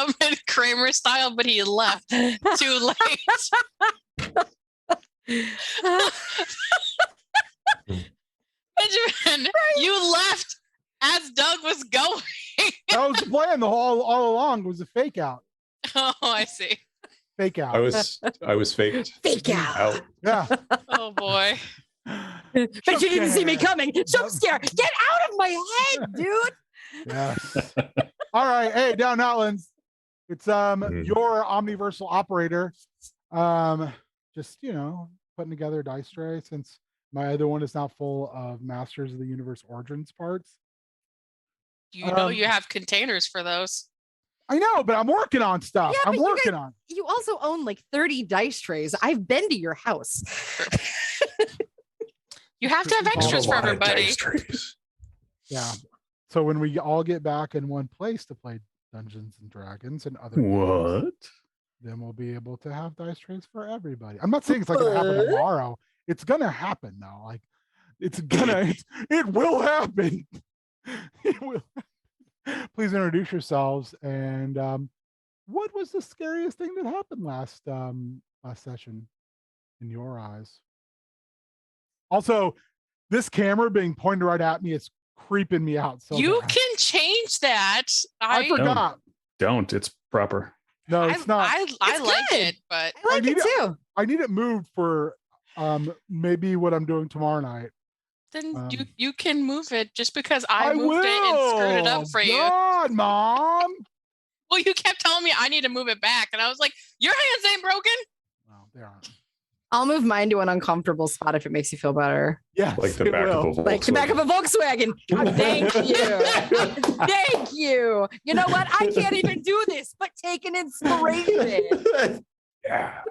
come in Kramer style, but he left too late. Benjamin, you left as Doug was going. That was the plan. All along was a fake out. Oh, I see. Fake out. I was faked. Fake out. Yeah. Oh boy. But you didn't see me coming. Jump scare. Get out of my head, dude. Yeah. All right. Hey, down Outlands. It's your omniversal operator. Just putting together a dice tray since my other one is now full of Masters of the Universe Origins parts. You know you have containers for those. I know, but I'm working on stuff. Yeah, I'm working on. You also own like 30 dice trays. I've been to your house. You have to have extras for everybody. Yeah. So when we all get back in one place to play Dungeons and Dragons and other What? games, then we'll be able to have dice trays for everybody. I'm not saying it's like gonna happen tomorrow. It's gonna happen though. Like it will happen. It will. Please introduce yourselves. And what was the scariest thing that happened last session in your eyes? Also, this camera being pointed right at me is creeping me out. So you bad. can change that. I forgot. Don't. It's proper. No, it's not. I like it, but I like it too. I need it moved for maybe what I'm doing tomorrow night. Then you can move it just because I moved it and screwed it up for you. God, Mom. Well, you kept telling me I need to move it back, and I was like, "Your hands ain't broken." Well, they aren't. I'll move mine to an uncomfortable spot if it makes you feel better. Yeah, like the back of a Volkswagen. Like the back of a Volkswagen. Thank you. Thank you. You know what? I can't even do this, but take an inspiration. Yeah.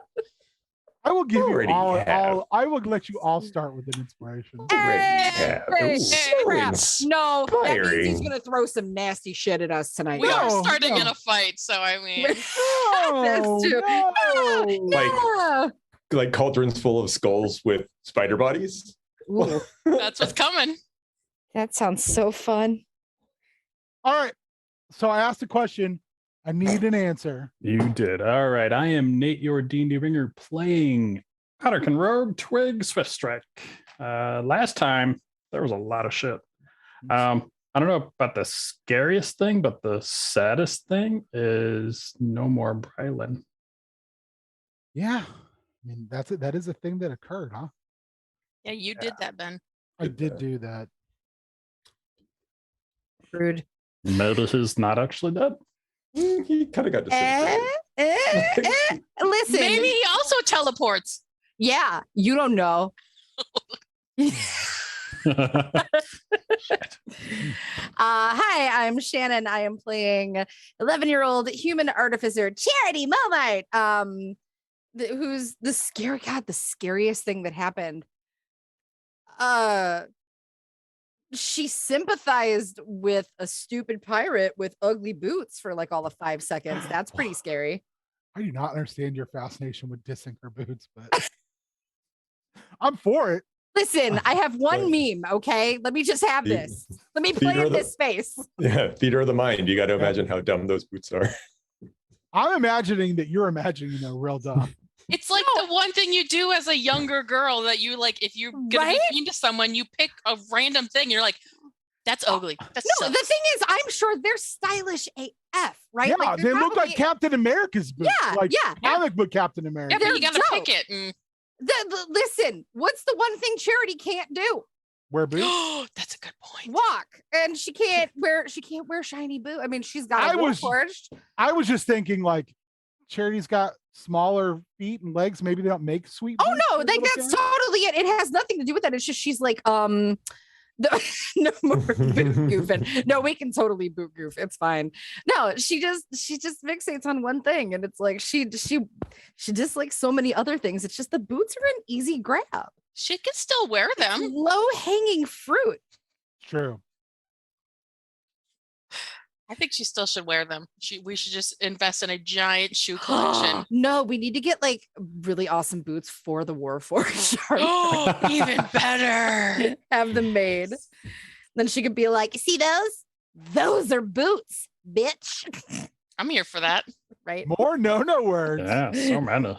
I will give you Already all. I will let you all start with an inspiration. Yeah. Hey, Ooh, crap. No, that means he's inspiring. gonna throw some nasty shit at us tonight. We are No, starting no. in a fight, so I mean, That's true. No. Like cauldrons full of skulls with spider bodies. Ooh, that's what's coming. that sounds so fun. All right. So I asked a question. I need an answer. You did. All right. I am Nate, your D&D ringer, playing Otterkin Rogue Twig Swift Strike. Last time, there was a lot of shit. I don't know about the scariest thing, but the saddest thing is no more Brylan. Yeah. I mean, that's it. That is a thing that occurred, huh? Yeah, you did that, Ben. I did do that. Rude. Maybe he's not actually dead. He kind of got disintegrated. Listen. Maybe he also teleports. Yeah, you don't know. Hi, I'm Shannon. I am playing 11-year-old human artificer Charity Momite. Who's the scariest thing that happened. She sympathized with a stupid pirate with ugly boots for like all of 5 seconds. That's pretty scary. I do not understand your fascination with dissing boots, but I'm for it. Listen, I have one meme, okay? Let me just have this. Let me play in this space. Yeah, theater of the mind. You got to imagine how dumb those boots are. I'm imagining that you're imagining they're real dumb. It's like the one thing you do as a younger girl that you like, if you're gonna be mean to someone, you pick a random thing. You're like, that's ugly. That's no, the thing is, I'm sure they're stylish AF, right? Yeah, like, they look like Captain America's boots. Yeah, like yeah. comic book Captain America. Yeah, but you gotta dope. pick it. And... Listen, what's the one thing Charity can't do? Wear boots. That's a good point. Walk, and she can't wear shiny boots. I mean, she's got a forged. I was just thinking like Charity's got smaller feet and legs. Maybe they don't make sweet. Oh no, like that's totally it. It has nothing to do with that. It's just she's like no more boot goofing. No, we can totally boot goof. It's fine. No, she just fixates on one thing, and it's like she just like so many other things. It's just the boots are an easy grab. She can still wear them. Low hanging fruit. True. I think she still should wear them. We should just invest in a giant shoe collection. No, we need to get like really awesome boots for the Warforged. Even better. Have them made. Then she could be like, see those? Those are boots, bitch. I'm here for that. Right? More no words. Yeah, so many.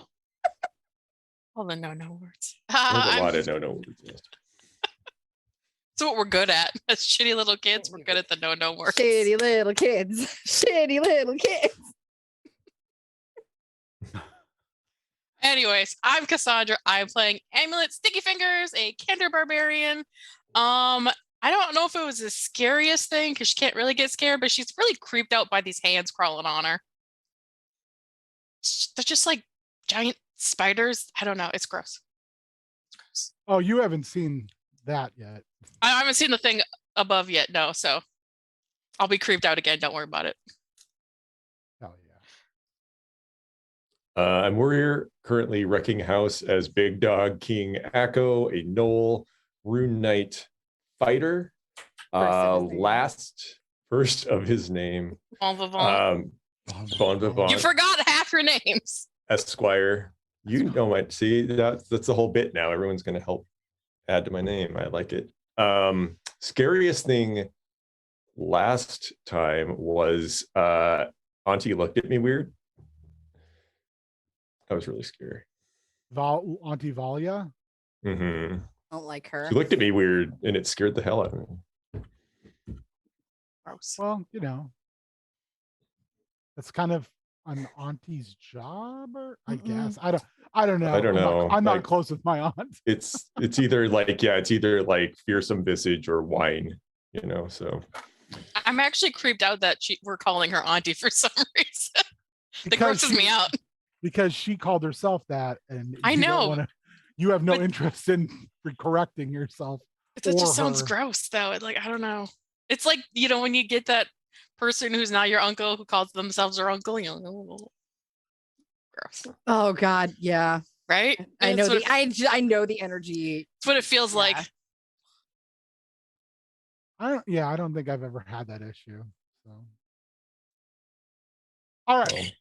All the no words. There's a I'm- lot of no words. Yes. That's what we're good at. As shitty little kids, we're good at the no words. Shitty little kids. Shitty little kids. Anyways, I'm Cassandra. I'm playing Amulet Sticky Fingers, a Cantor Barbarian. I don't know if it was the scariest thing because she can't really get scared, but she's really creeped out by these hands crawling on her. They're just like giant spiders. I don't know. It's gross. It's gross. Oh, you haven't seen that yet. I haven't seen the thing above yet, no. So I'll be creeped out again. Don't worry about it. Hell yeah. I'm Warrior, currently wrecking house as Big Dog King Akko, a Knoll Rune Knight fighter. First of his name. Bon vivant. Bon vivant. You forgot half your names. Esquire. You know my see that's the whole bit now. Everyone's gonna help add to my name. I like it. Scariest thing last time was Auntie looked at me weird. That was really scary. Auntie Valia. Mm-hmm. Don't like her. She looked at me weird and it scared the hell out of me. Gross. Well, you know, that's kind of an auntie's job, or I guess. I don't know. I don't know. I'm not Like, close with my aunt. It's either like fearsome visage or wine, you know. So I'm actually creeped out that we're calling her auntie for some reason. That Because grosses me out. Because she called herself that, and I you don't know. wanna- you have no But- interest in correcting yourself. It just sounds her. gross, though. Like, I don't know. It's like, when you get that person who's not your uncle who calls themselves their uncle, gross, Oh God, yeah. right? I know That's I know the energy. That's what it feels like. Yeah. I don't think I've ever had that issue. So, all right.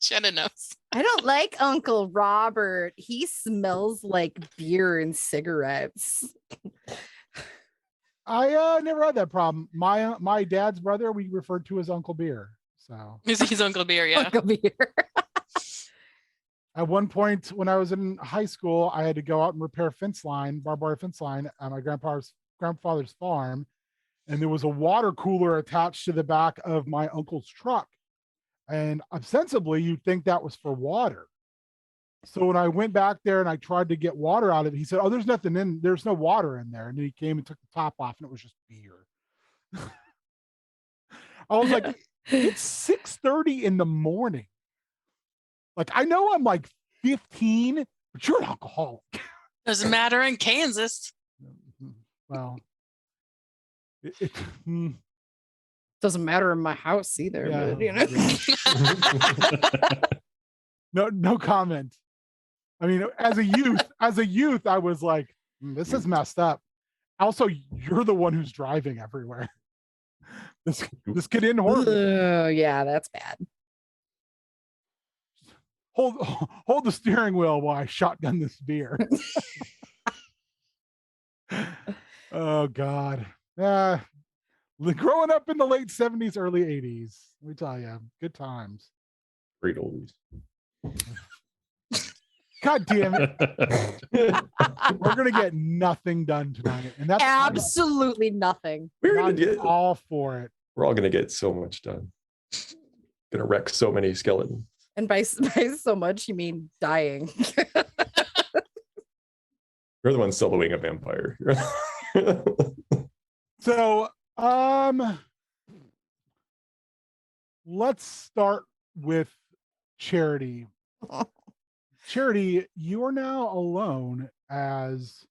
Shannon knows. I don't like Uncle Robert. He smells like beer and cigarettes. I never had that problem. My dad's brother, we referred to as Uncle Beer. So He's Uncle Beer, yeah. Uncle Beer. at one point when I was in high school, I had to go out and repair barbed wire fence line on my grandfather's farm. And there was a water cooler attached to the back of my uncle's truck. And ostensibly, you'd think that was for water. So when I went back there and I tried to get water out of it, he said, "Oh, there's no water in there." And then he came and took the top off, and it was just beer. I was like, it's 6:30 in the morning. Like, I know I'm like 15, but you're an alcoholic. Doesn't matter in Kansas. Well, Doesn't matter in my house either, Yeah, but you know. no comment. I mean, as a youth, I was like, this is messed up. Also, you're the one who's driving everywhere. This could end horribly. Oh, yeah, that's bad. Hold the steering wheel while I shotgun this beer. Oh God. Growing up in the late 70s, early 80s. Let me tell you, good times. great oldies. God damn it. We're gonna get nothing done tonight. And that's Absolutely nothing. We're I'm gonna get all for it. we're all gonna get so much done. Gonna wreck so many skeletons. And by so much, you mean dying. You're the one soloing a vampire. So let's start with Charity. Charity, you are now alone as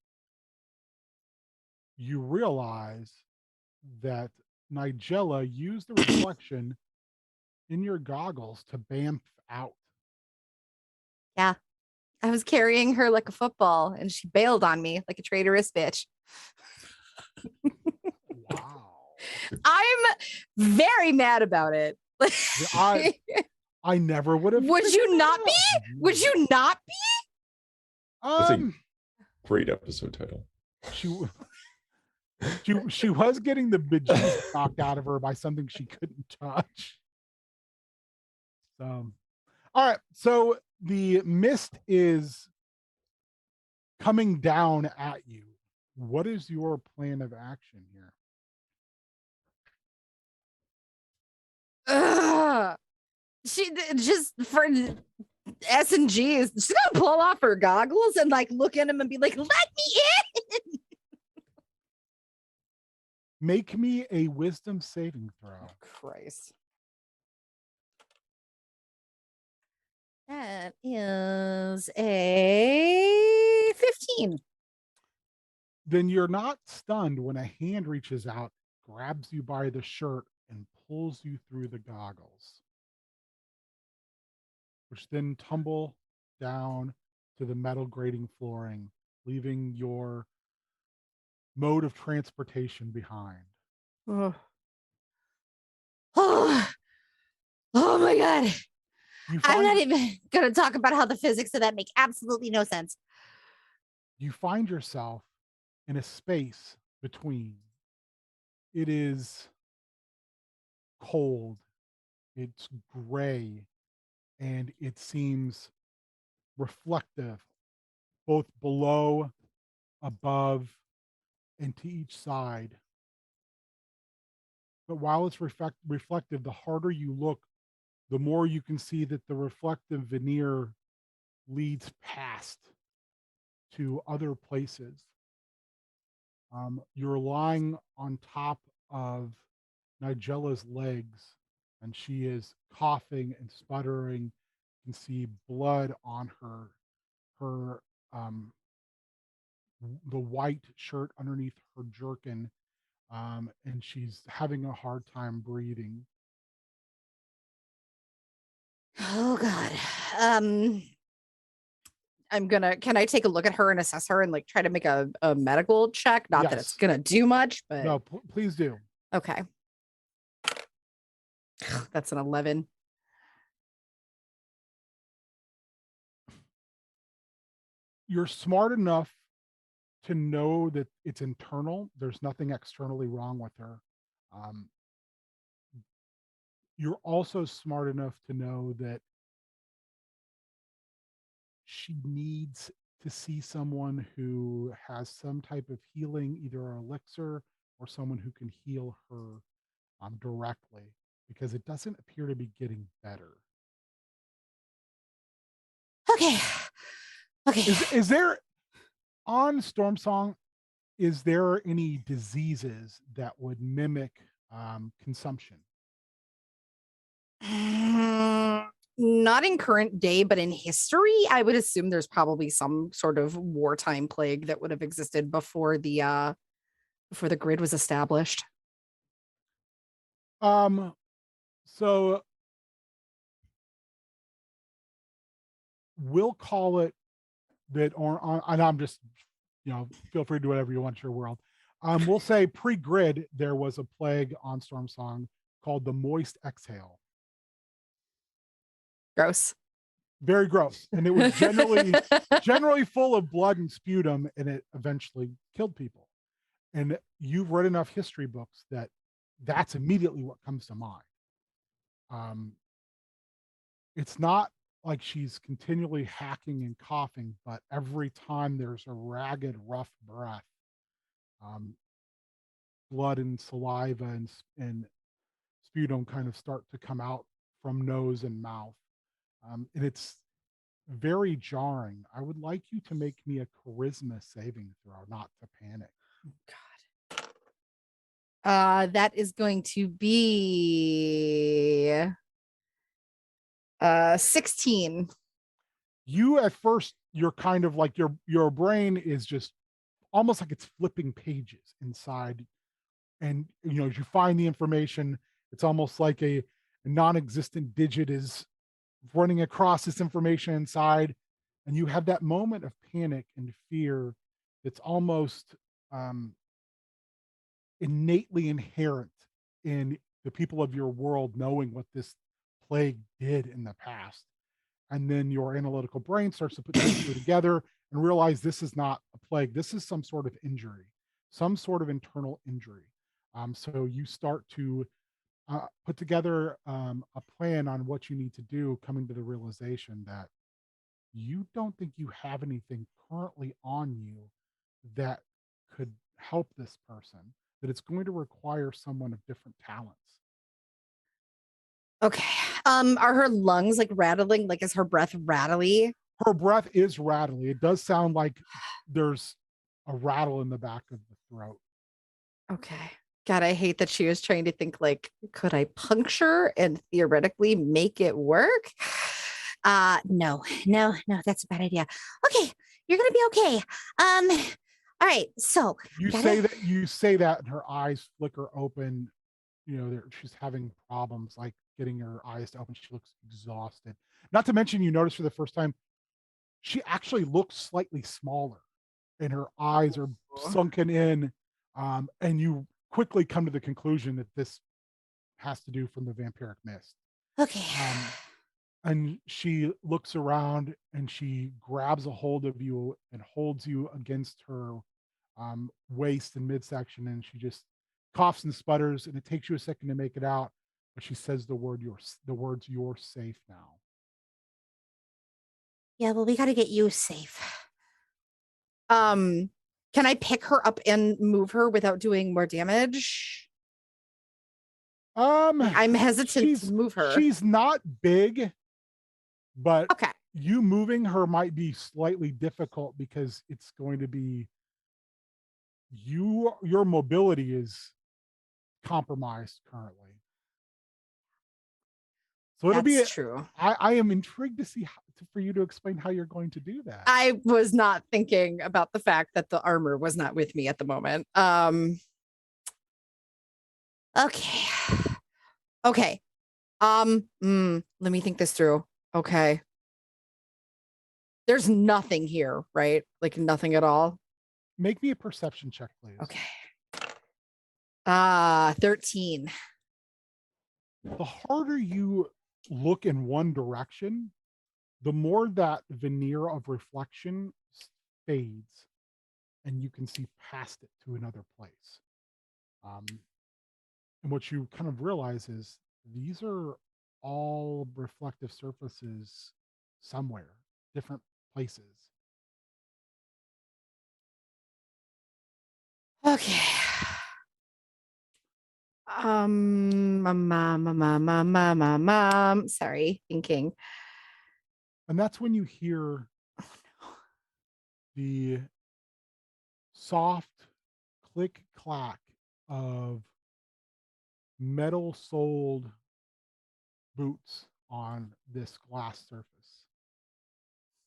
you realize that Nigella used the reflection in your goggles to bamf out. Yeah. I was carrying her like a football and she bailed on me like a traitorous bitch. Wow. I'm very mad about it. I never would have. Would you not be? Would you not be? That's a great episode title. She was getting the bejesus knocked out of her by something she couldn't touch. So, all right. So the mist is coming down at you. What is your plan of action here? Ugh. Just for S and G is she's gonna pull off her goggles and like look at him and be like, "Let me in." Make me a wisdom saving throw. Oh, Christ. That is a 15. Then you're not stunned when a hand reaches out, grabs you by the shirt, and pulls you through the goggles, which then tumble down to the metal grating flooring, leaving your mode of transportation behind. Oh. Oh my God. You I'm find, not even going to talk about how the physics of that make absolutely no sense. you find yourself in a space between. It is cold, it's gray, and it seems reflective, both below, above, and to each side. But while it's reflective, the harder you look, the more you can see that the reflective veneer leads past to other places. You're lying on top of Nigella's legs, and she is coughing and sputtering. You can see blood on her the white shirt underneath her jerkin, and she's having a hard time breathing. Oh God. Can I take a look at her and assess her and like try to make a medical check? Not that it's Yes. gonna do much, but No, please do. okay. That's an 11. You're smart enough to know that it's internal. There's nothing externally wrong with her. Um, you're also smart enough to know that she needs to see someone who has some type of healing, either an elixir or someone who can heal her directly, because it doesn't appear to be getting better. Okay. Okay. Is there on Storm Song? Is there any diseases that would mimic consumption? Not in current day, but in history, I would assume there's probably some sort of wartime plague that would have existed before the grid was established. So we'll call it that, or and I'm just, feel free to do whatever you want, your world. We'll say pre-grid, there was a plague on Storm Song called the moist exhale. Gross. Very gross. And it was generally full of blood and sputum, and it eventually killed people. And you've read enough history books that that's immediately what comes to mind. It's not like she's continually hacking and coughing, but every time there's a ragged, rough breath, blood and saliva and sputum kind of start to come out from nose and mouth. And it's very jarring. I would like you to make me a charisma saving throw, not to panic. God. That is going to be 16. You at first, you're kind of like your brain is just almost like it's flipping pages inside. And as you find the information, it's almost like a non-existent digit is running across this information inside, and you have that moment of panic and fear that's almost innately inherent in the people of your world knowing what this plague did in the past. And then your analytical brain starts to put things together and realize this is not a plague. This is some sort of injury, some sort of internal injury. So you start to put together a plan on what you need to do, coming to the realization that you don't think you have anything currently on you that could help this person, that it's going to require someone of different talents. Okay. Are her lungs like rattling? Like, is her breath rattly? Her breath is rattly. It does sound like there's a rattle in the back of the throat. Okay. God, I hate that she was trying to think like, could I puncture and theoretically make it work? No, that's a bad idea. Okay, you're gonna be okay. All right, so You say that and her eyes flicker open. You know, she's having problems like getting her eyes to open. She looks exhausted. Not to mention, you notice for the first time, she actually looks slightly smaller and her eyes are sunken in. And you quickly come to the conclusion that this has to do from the vampiric mist. Okay. And she looks around and she grabs a hold of you and holds you against her waist and midsection, and she just coughs and sputters, and it takes you a second to make it out, but she says the words "You're safe now." Yeah, well, we got to get you safe. Can I pick her up and move her without doing more damage? I'm hesitant to move her. She's not big, but okay. You moving her might be slightly difficult because it's going to be your mobility is compromised currently. So it'll be true. I am intrigued to see for you to explain how you're going to do that. I was not thinking about the fact that the armor was not with me at the moment. Okay. Okay. Let me think this through. Okay. There's nothing here, right? Like nothing at all. Make me a perception check, please. Okay. 13. The harder you look in one direction, the more that veneer of reflection fades and you can see past it to another place. And what you kind of realize is these are all reflective surfaces somewhere, different places. Okay. Sorry, thinking. And that's when you hear the soft click clack of metal-soled boots on this glass surface,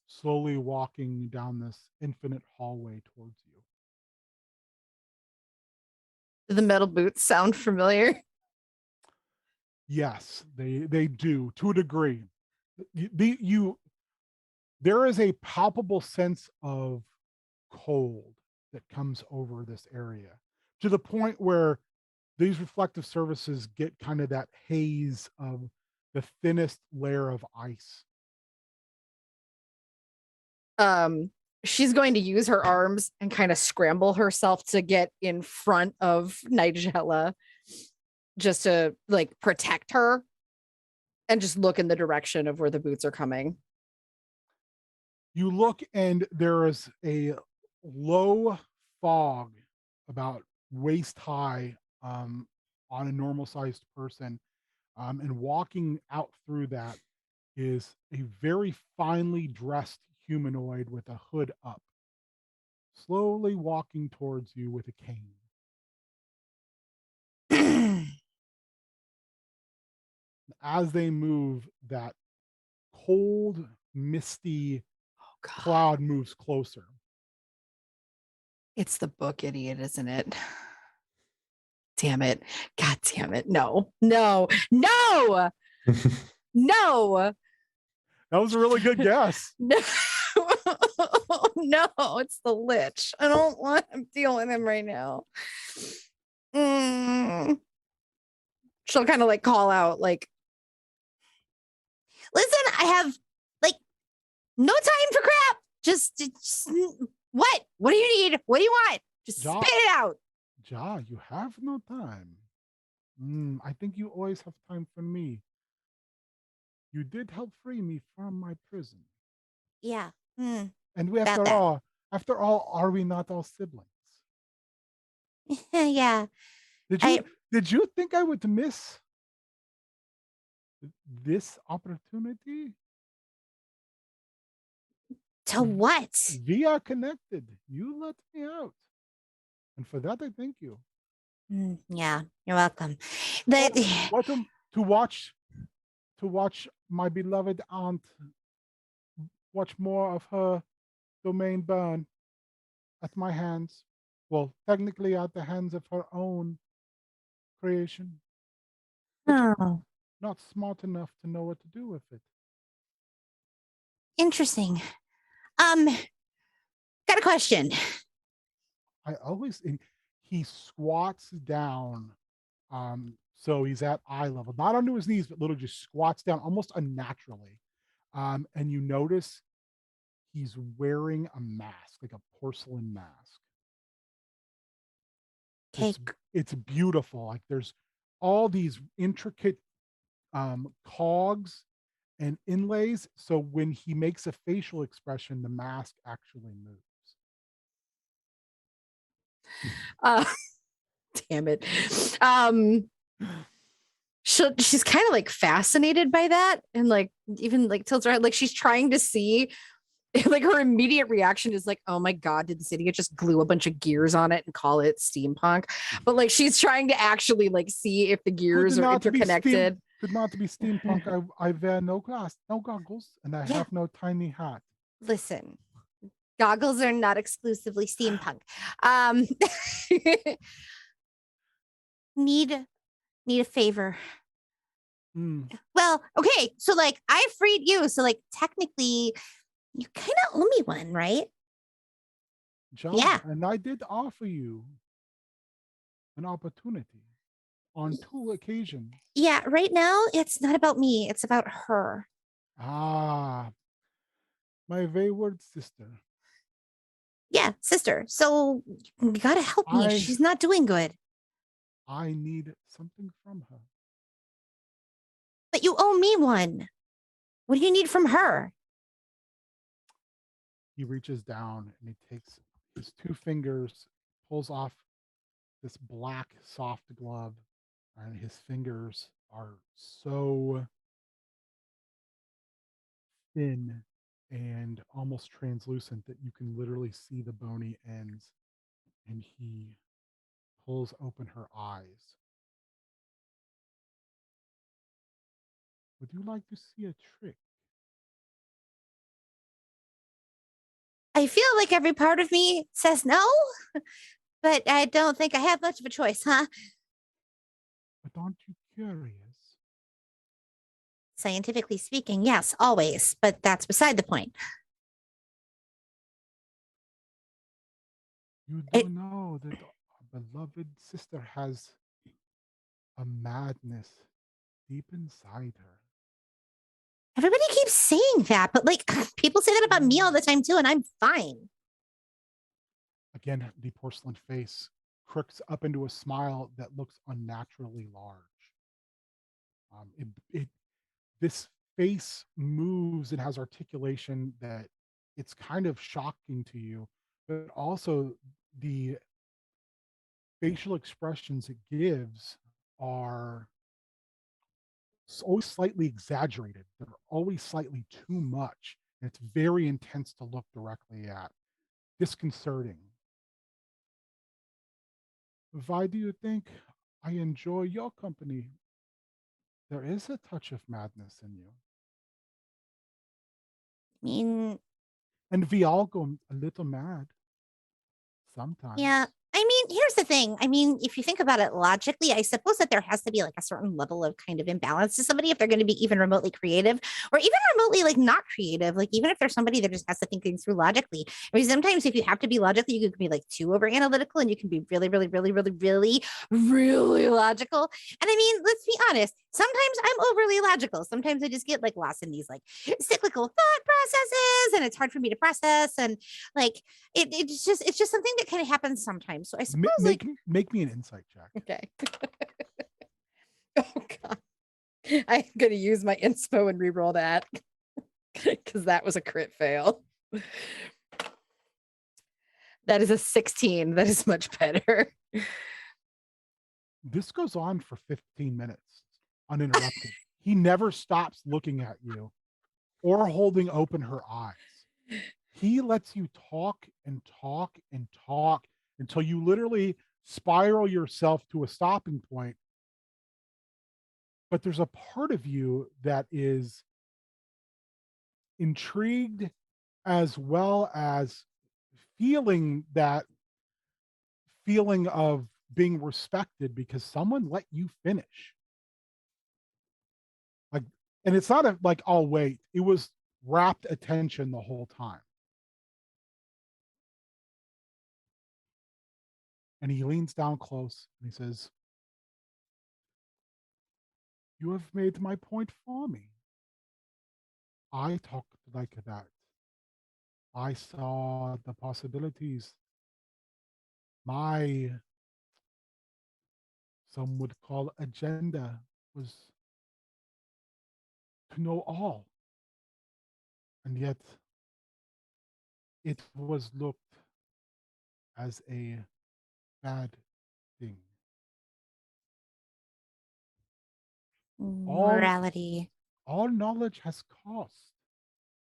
slowly walking down this infinite hallway towards you. Do the metal boots sound familiar? Yes, they do to a degree. There is a palpable sense of cold that comes over this area to the point where these reflective surfaces get kind of that haze of the thinnest layer of ice. She's going to use her arms and kind of scramble herself to get in front of Nigella just to like protect her and just look in the direction of where the boots are coming. You look and there is a low fog about waist high on a normal sized person. And walking out through that is a very finely dressed humanoid with a hood up, slowly walking towards you with a cane. As they move, that cold, misty cloud moves closer. It's the book, idiot, isn't it? Damn it. God damn it. No. No. No. No. That was a really good guess. No. No, it's the Lich. I don't want to deal with him right now. She'll kind of like call out, like, listen, I have like no time for crap. Just what? What do you need? What do you want? Just spit it out. Ja, you have no time. I think you always have time for me. You did help free me from my prison. Yeah. And we, About that. after all, are we not all siblings? Yeah. Did I you think I would miss this opportunity? to what? We are connected. You let me out. And for that I thank you. Yeah, you're welcome. Oh, The what to watch my beloved aunt watch more of her domain burn at my hands. Well, technically at the hands of her own creation, but she's oh, not smart enough to know what to do with it. interesting. Um, got a question. I always he squats down. So he's at eye level, not onto his knees, but little just squats down almost unnaturally. And you notice he's wearing a mask, like a porcelain mask. Okay, It's beautiful. Like there's all these intricate cogs and inlays. So when he makes a facial expression, the mask actually moves. Uh, damn it. She's kind of like fascinated by that and like even like tilts her head like she's trying to see. Like her immediate reaction is like, oh my God, did this idiot just glue a bunch of gears on it and call it steampunk? But like she's trying to actually like see if the gears are interconnected. Could not be steampunk. I wear no glass, no goggles, and I Yeah. have no tiny hat. listen. Goggles are not exclusively steampunk. Um, need a favor. Well, okay, so like I freed you, so like technically you kind of owe me one, right? John, Yeah. and I did offer you an opportunity on 2 occasions. Yeah, right now it's not about me, it's about her. Ah, my wayward sister. Yeah, sister. So you gotta help me. She's not doing good. I need something from her. But you owe me one. What do you need from her? He reaches down and he takes his 2 fingers, pulls off this black soft glove, and his fingers are so thin and almost translucent that you can literally see the bony ends. And he pulls open her eyes. Would you like to see a trick? I feel like every part of me says no, but I don't think I have much of a choice, huh? But aren't you curious? Scientifically speaking, yes, always, but that's beside the point. You do know that our beloved sister has a madness deep inside her. Everybody keeps saying that, but like people say that about me all the time too, and I'm fine. Again, the porcelain face crooks up into a smile that looks unnaturally large. This face moves and has articulation that it's kind of shocking to you, but also the facial expressions it gives are always slightly exaggerated. They're always slightly too much. And it's very intense to look directly at. Disconcerting. Why do you think I enjoy your company? There is a touch of madness in you. I mean, And we all go a little mad sometimes. yeah. I mean, here's the thing. I mean, if you think about it logically, I suppose that there has to be like a certain level of kind of imbalance to somebody if they're going to be even remotely creative or even remotely like not creative. Like, even if there's somebody that just has to think things through logically. I mean, sometimes if you have to be logical, you can be like too over analytical and you can be really, really, really, really, really, really logical. And I mean, let's be honest. Sometimes I'm overly logical. Sometimes I just get like lost in these like cyclical thought processes and it's hard for me to process. And like, it's just something that kind of happens sometimes. So I suppose make me an insight check. Okay. I'm gonna use my inspo and reroll that because that was a crit fail. That is a 16. That is much better. This goes on for 15 minutes uninterrupted. He never stops looking at you or holding open her eyes. He lets you talk and talk and talk until you literally spiral yourself to a stopping point. But there's a part of you that is intrigued as well as feeling that feeling of being respected because someone let you finish. Like, and it's not like, I'll wait. It was rapt attention the whole time. And he leans down close and he says, "You have made my point for me. I talked like that. I saw the possibilities. My, some would call agenda, was to know all. And yet it was looked as a bad thing. Morality. All knowledge has cost.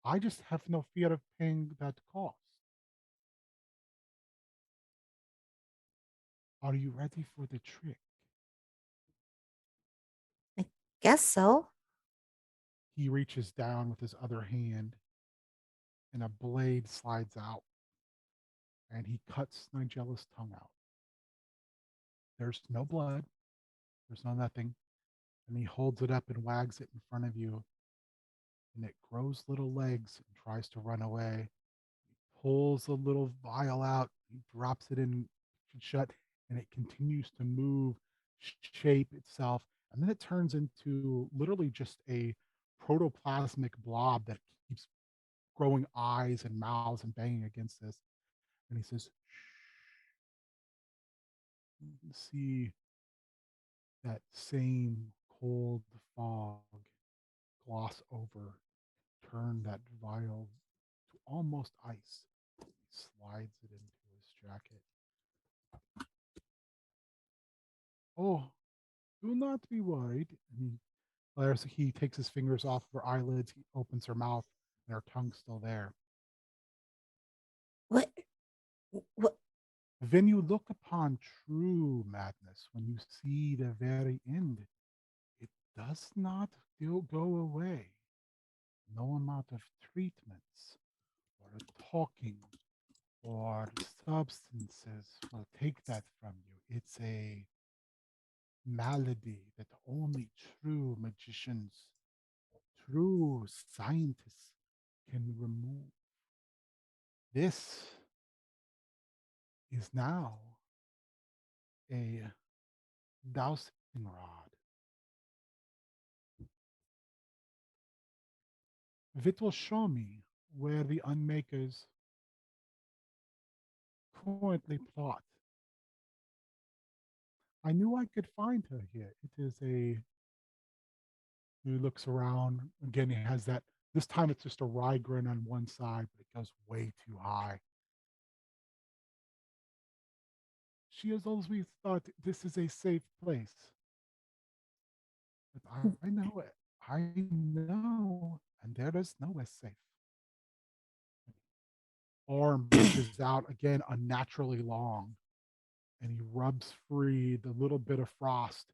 I just have no fear of paying that cost. Are you ready for the trick?" Guess so. He reaches down with his other hand and a blade slides out and he cuts Nigella's tongue out. There's no blood, there's no nothing. And he holds it up and wags it in front of you. And it grows little legs and tries to run away. He pulls a little vial out, he drops it in shut, and it continues to move, shape itself. And then it turns into literally just a protoplasmic blob that keeps growing eyes and mouths and banging against this. And he says, "Shh." You can see that same cold fog gloss over, turn that vial to almost ice. He slides it into his jacket. "Oh, do not be worried." And he takes his fingers off her eyelids, he opens her mouth, and her tongue's still there. What? What? When you look upon true madness, when you see the very end, it does not go away. No amount of treatments or talking or substances will take that from you. It's a malady that only true magicians, true scientists can remove. This is now a dowsing rod. It will show me where the unmakers currently plot. I knew I could find her here. It is a, he looks around. Again, he has that, this time it's just a wry grin on one side, but it goes way too high. She has always thought this is a safe place. But I know it. I know, and there is nowhere safe. Arm reaches out again, unnaturally long, and he rubs free the little bit of frost,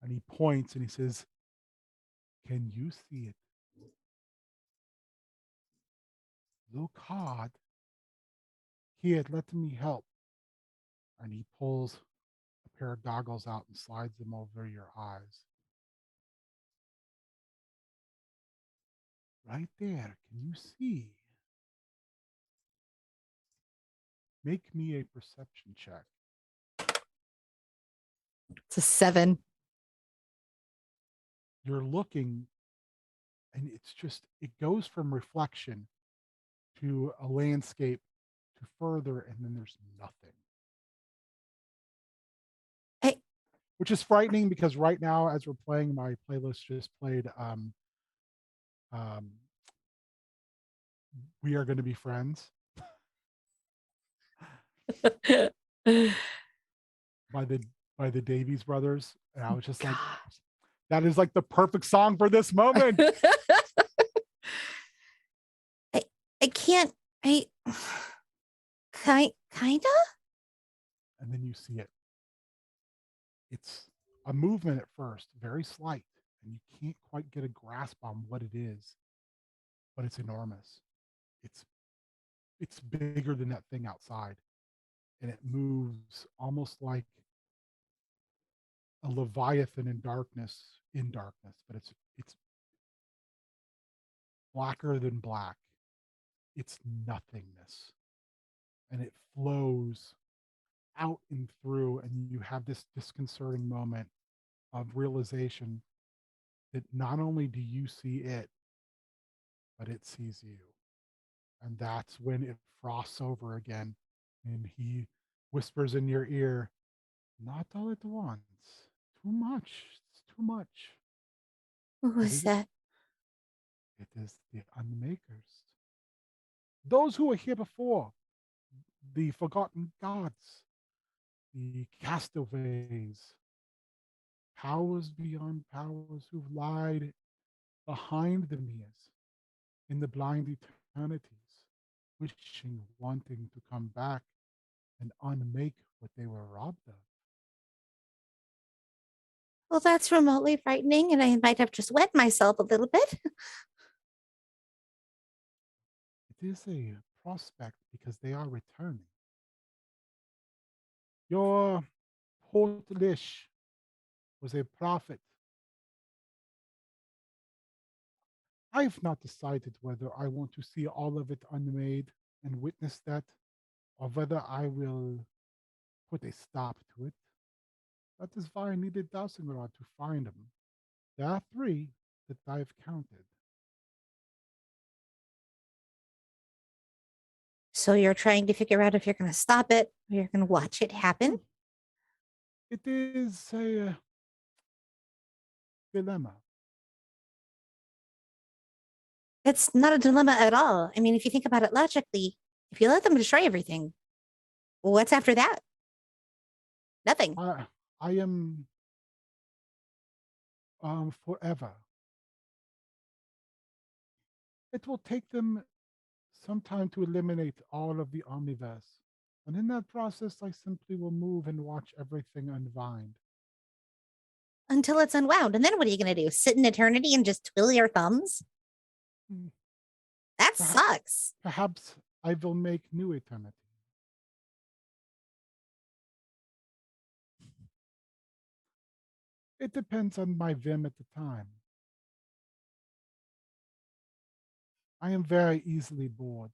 and he points and he says, "Can you see it? Look hard. Here, let me help." And he pulls a pair of goggles out and slides them over your eyes. Right there. Can you see? Make me a perception check. It's a 7. You're looking, and it's just, it goes from reflection to a landscape to further, and then there's nothing. Hey, which is frightening because right now, as we're playing, my playlist just played um, We Are Going to Be Friends by the Davies brothers. And I was just like, that is like the perfect song for this moment. I can't. I kinda. And then you see it. It's a movement at first, very slight, and you can't quite get a grasp on what it is, but it's enormous. It's bigger than that thing outside, and it moves almost like a leviathan in darkness, but it's blacker than black. It's nothingness, and it flows out and through, and you have this disconcerting moment of realization that not only do you see it, but it sees you. And that's when it frosts over again, and he whispers in your ear, not all at once. Too much. It's too much. Who What was is it? that? It is the unmakers. Those who were here before, the forgotten gods, the castaways, powers beyond powers who've lied behind the mirrors in the blind eternities, wishing, wanting to come back and unmake what they were robbed of. Well, that's remotely frightening, and I might have just wet myself a little bit. It is a prospect because they are returning. Your Portlish was a prophet. I've not decided whether I want to see all of it unmade and witness that, or whether I will put a stop to it. That is why I needed Dowsingrod to find them. There are 3 that I've counted. So you're trying to figure out if you're going to stop it or you're going to watch it happen. It is a dilemma. It's not a dilemma at all. I mean, if you think about it logically, if you let them destroy everything, what's after that? Nothing. I am forever. It will take them some time to eliminate all of the omniverse. And in that process, I simply will move and watch everything unwind. Until it's unwound. And then what are you going to do? Sit in eternity and just twiddle your thumbs? Hmm. That Perha- sucks. Perhaps I will make new eternity. It depends on my whim at the time. I am very easily bored.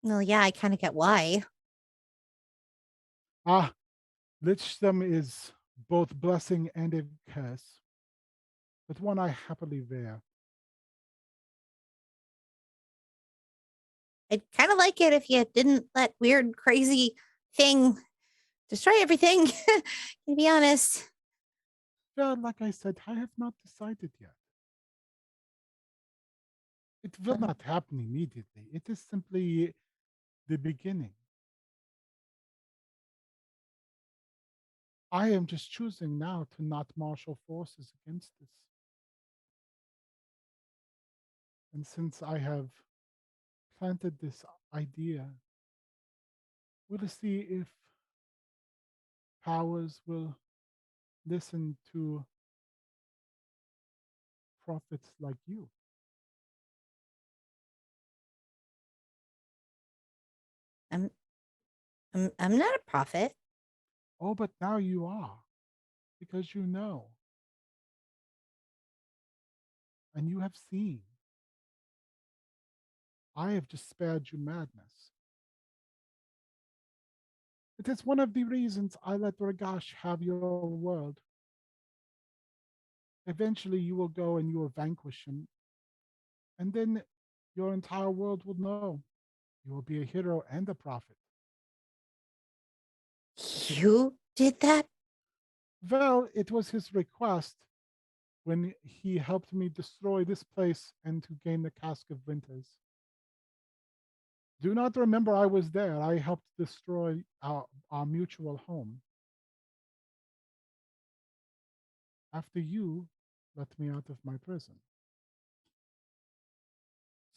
Well, yeah, I kind of get why. Ah, lichdom is both blessing and a curse, but one I happily wear. I'd kind of like it if you didn't let weird, crazy thing destroy everything. To be honest. Well, like I said, I have not decided yet. It will not happen immediately. It is simply the beginning. I am just choosing now to not marshal forces against this. And since I have planted this idea, we'll see if powers will listen to prophets like you. I'm I'm not a prophet. Oh, but now you are, because you know, and you have seen. I have just spared you madness. It is one of the reasons I let Ragash have your world. Eventually, you will go and you will vanquish him, and then your entire world will know you will be a hero and a prophet. You did that? Well, it was his request when he helped me destroy this place and to gain the Cask of Winters. Do not remember I was there. I helped destroy our mutual home. After you let me out of my prison.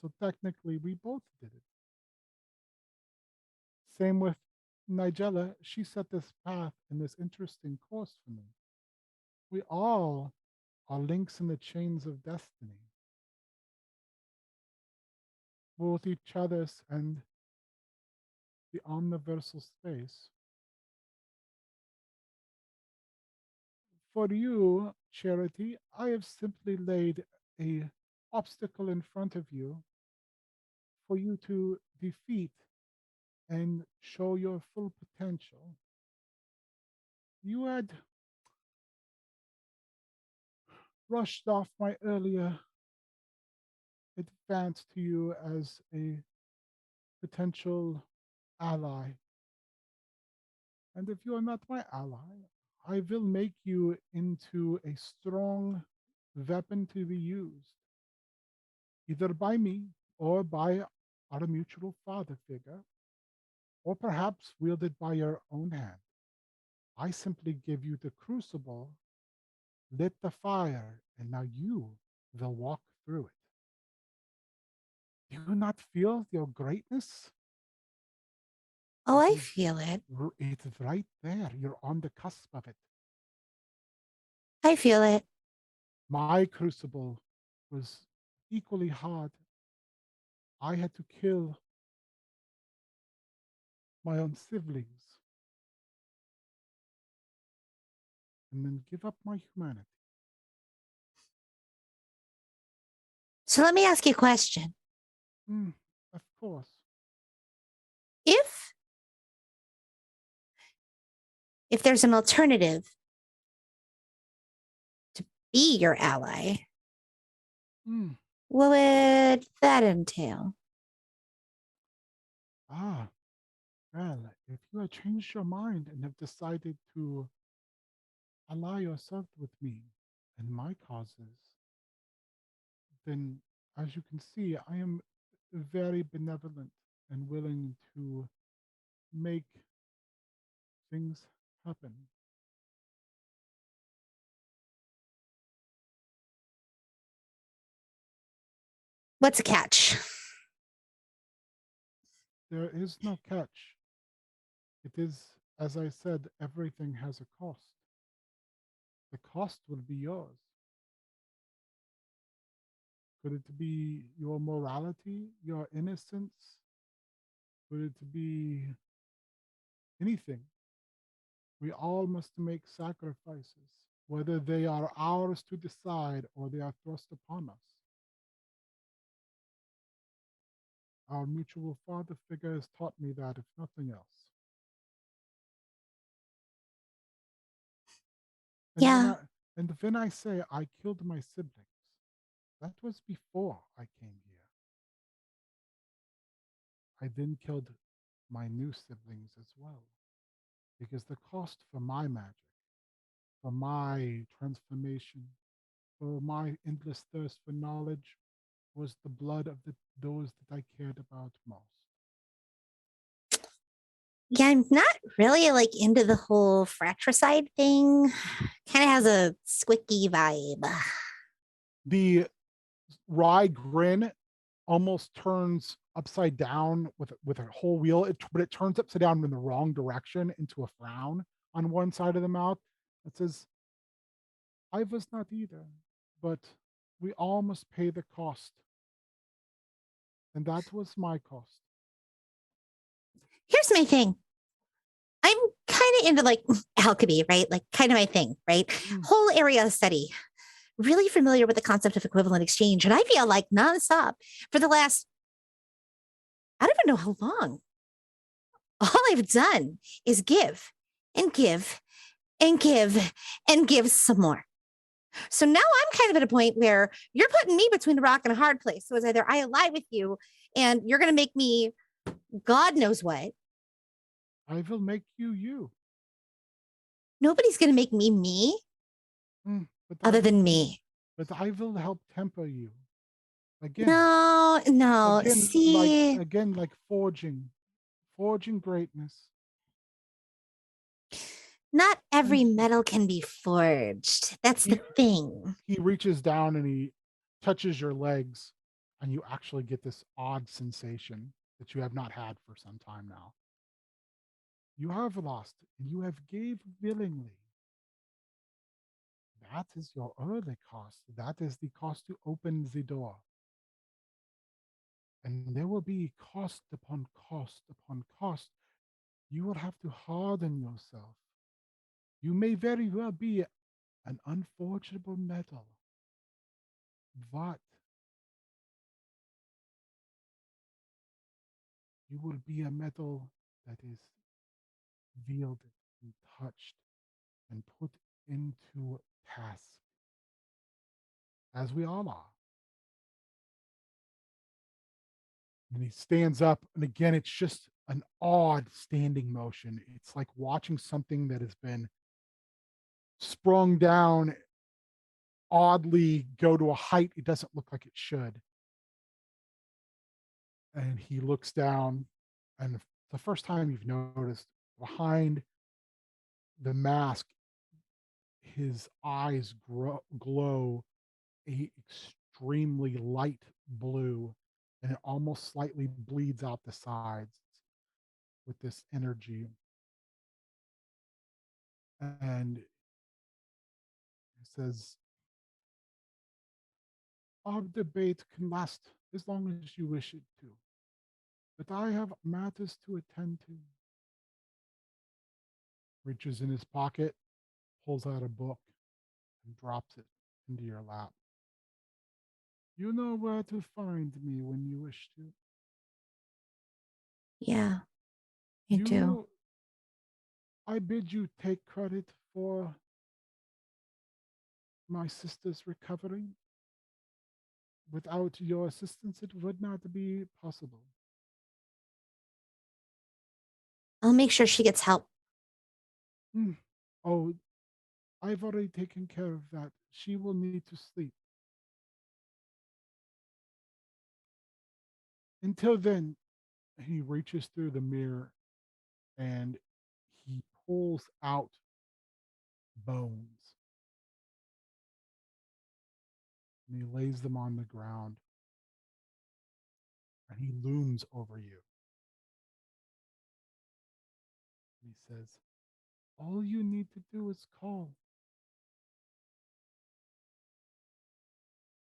So technically, we both did it. Same with Nigella. She set this path and this interesting course for me. We all are links in the chains of destiny, both each other's and the omniversal space. For you, Charity, I have simply laid a obstacle in front of you for you to defeat and show your full potential. You had brushed off my earlier advance to you as a potential ally. And if you are not my ally, I will make you into a strong weapon to be used, either by me or by our mutual father figure, or perhaps wielded by your own hand. I simply give you the crucible, lit the fire, and now you will walk through it. Do you not feel your greatness? Oh, I It is feel it. It's right there. You're on the cusp of it. I feel it. My crucible was equally hard. I had to kill my own siblings and then give up my humanity. So let me ask you a question. Of course. If there's an alternative to be your ally, Mm. what would that entail? Ah, well, if you have changed your mind and have decided to ally yourself with me and my causes, then as you can see, I am very benevolent and willing to make things happen. What's a catch? There is no catch. It is, as I said, everything has a cost. The cost will be yours. Could it be your morality, your innocence? Could it be anything? We all must make sacrifices, whether they are ours to decide or they are thrust upon us. Our mutual father figure has taught me that, if nothing else. And Yeah. when I say I killed my siblings, that was before I came here. I then killed my new siblings as well, because the cost for my magic, for my transformation, for my endless thirst for knowledge was the blood of those that I cared about most. Yeah, I'm not really like into the whole fratricide thing. Kind of has a squicky vibe. The wry grin almost turns upside down with a whole wheel, but it turns upside down in the wrong direction into a frown on one side of the mouth. It says, I was not either, but we all must pay the cost. And that was my cost. Here's my thing. I'm kind of into like alchemy, right? Like kind of my thing, right? Whole area of study. Really familiar with the concept of equivalent exchange. And I feel like nonstop for the last, I don't even know how long. All I've done is give and give and give and give some more. So now I'm kind of at a point where you're putting me between a rock and a hard place. So it's either I ally with you and you're going to make me God knows what. I will make you you. Nobody's gonna make me But other that- than me. But I will help temper you. Again, No. again, See, like forging greatness. not every metal can be forged. That's the thing. He reaches down and he touches your legs, and you actually get this odd sensation that you have not had for some time now. You have lost, and you have gave willingly. That is your early cost. That is the cost to open the door. And there will be cost upon cost upon cost. You will have to harden yourself. You may very well be an unforgeable metal, but you will be a metal that is wielded and touched and put into task, as we all are. And he stands up, and again, it's just an odd standing motion. It's like watching something that has been sprung down oddly go to a height it doesn't look like it should. And he looks down, and the first time you've noticed, behind the mask, his eyes glow a extremely light blue, and it almost slightly bleeds out the sides with this energy. And he says, our debate can last as long as you wish it to, but I have matters to attend to. Reaches in his pocket, pulls out a book, and drops it into your lap. You know where to find me when you wish to. Yeah, you do. I bid you take credit for my sister's recovery. Without your assistance, it would not be possible. I'll make sure she gets help. Oh, I've already taken care of that. She will need to sleep. Until then, he reaches through the mirror and he pulls out bones. And he lays them on the ground. And he looms over you. And he says, all you need to do is call.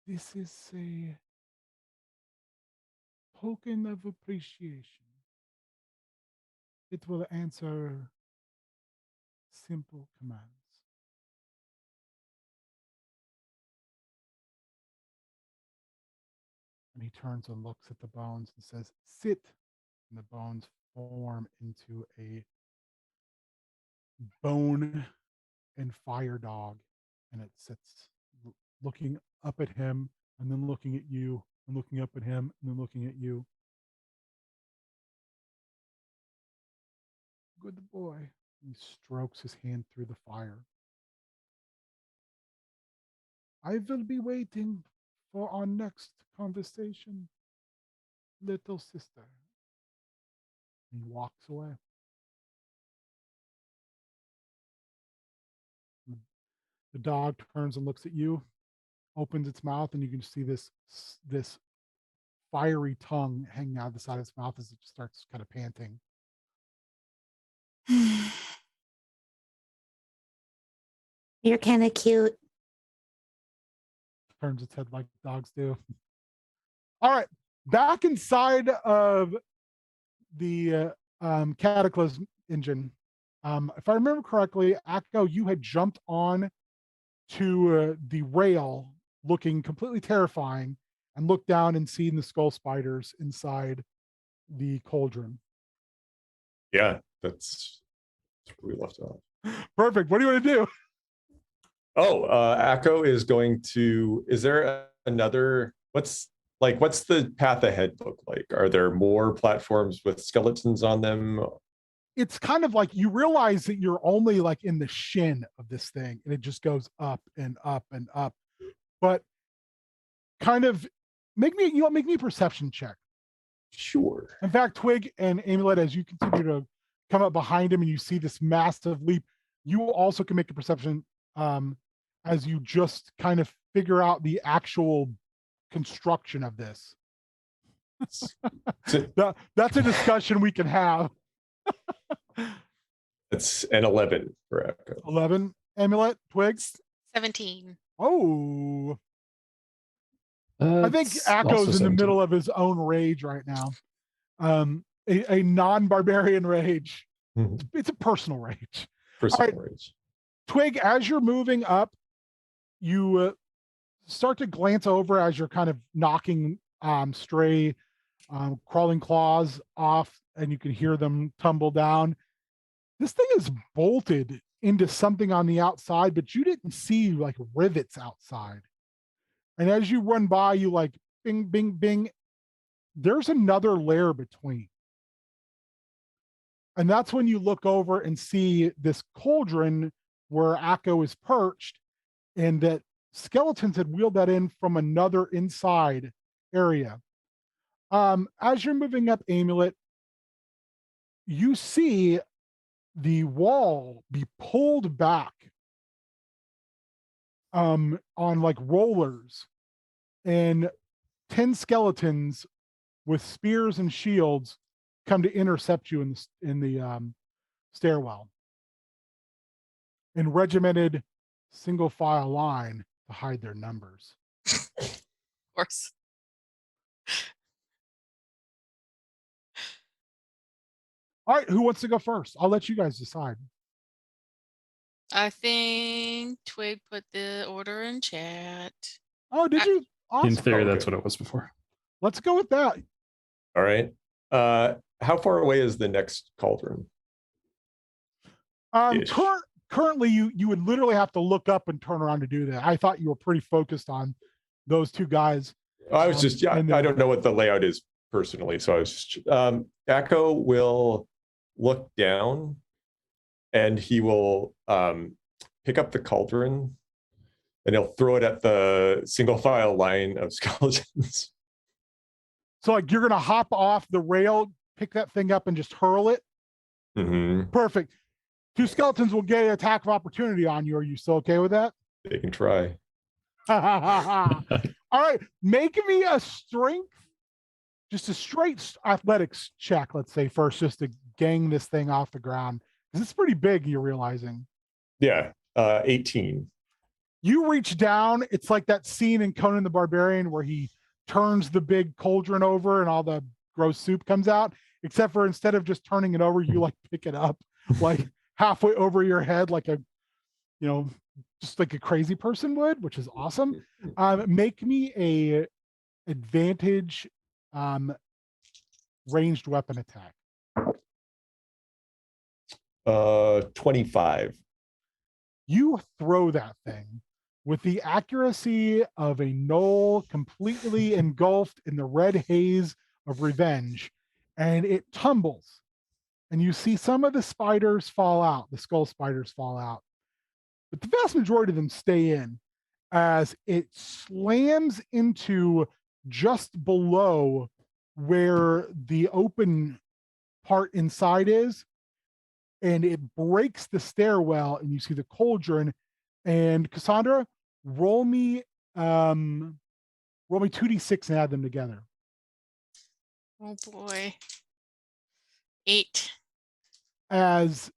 This is a token of appreciation. It will answer simple commands. And he turns and looks at the bones and says, sit. And the bones form into a bone and fire dog. And it sits looking up at him and then looking at you and looking up at him and then looking at you. Good boy. He strokes his hand through the fire. I will be waiting for our next conversation, little sister. He walks away. The dog turns and looks at you, opens its mouth, and you can see this fiery tongue hanging out of the side of its mouth as it starts kind of panting. You're kind of cute. Turns its head like dogs do. All right, back inside of the Cataclysm engine. If I remember correctly, Akko, you had jumped on to the rail, looking completely terrifying, and looked down and seen the skull spiders inside the cauldron. Yeah, that's where we left off. Perfect. What do you want to do? Oh, Akko is going to. Is there another? What's the path ahead look like? Are there more platforms with skeletons on them? it's kind of like you realize that you're only like in the shin of this thing, and it just goes up and up and up. But kind of make me a perception check. Sure. In fact, Twig and Amulet, as you continue to come up behind him and you see this massive leap, you also can make a perception as you just kind of figure out the actual construction of this. That's a discussion we can have. It's an 11 for Echo. 11, Amulet, Twigs. 17. Oh, I think Akko's in the middle of his own rage right now. A non-barbarian rage. Mhm. It's a personal rage. Personal All right. rage. Twig, as you're moving up, you start to glance over as you're kind of knocking stray crawling claws off, and you can hear them tumble down. This thing is bolted into something on the outside, but you didn't see like rivets outside. And as you run by, you like bing, bing, bing. There's another layer between. And that's when you look over and see this cauldron where Akko is perched, and that skeletons had wheeled that in from another inside area. As you're moving up, Amulet, you see the wall be pulled back on like rollers, and 10 skeletons with spears and shields come to intercept you in the stairwell in regimented single file line to hide their numbers. Of course. All right, who wants to go first? I'll let you guys decide. I think Twig put the order in chat. Oh, did you? Awesome. In theory, Okay. that's what it was before. Let's go with that. All right. How far away is the next cauldron? Ish. Currently, you would literally have to look up and turn around to do that. I thought you were pretty focused on those two guys. I was just, yeah, and I don't know what the layout is personally. So I was just, Akko will look down and he will pick up the cauldron and he'll throw it at the single file line of skeletons. So like you're gonna hop off the rail, pick that thing up, and just hurl it. Mm-hmm. Perfect. 2 skeletons will get an attack of opportunity on you. Are you still okay with that? They can try. All right, make me a strength, just a straight athletics check, let's say first, just to gang this thing off the ground. Because it's pretty big, you're realizing. Yeah, 18. You reach down, it's like that scene in Conan the Barbarian where he turns the big cauldron over and all the gross soup comes out, except for instead of just turning it over, you like pick it up like halfway over your head, like a, just like a crazy person would, which is awesome. Make me a advantage ranged weapon attack. 25. You throw that thing with the accuracy of a gnoll completely engulfed in the red haze of revenge, and it tumbles. And you see some of the spiders fall out, the skull spiders fall out. But the vast majority of them stay in as it slams into just below where the open part inside is, and it breaks the stairwell, and you see the cauldron. And Cassandra, roll me 2d6 and add them together. Oh boy. 8. As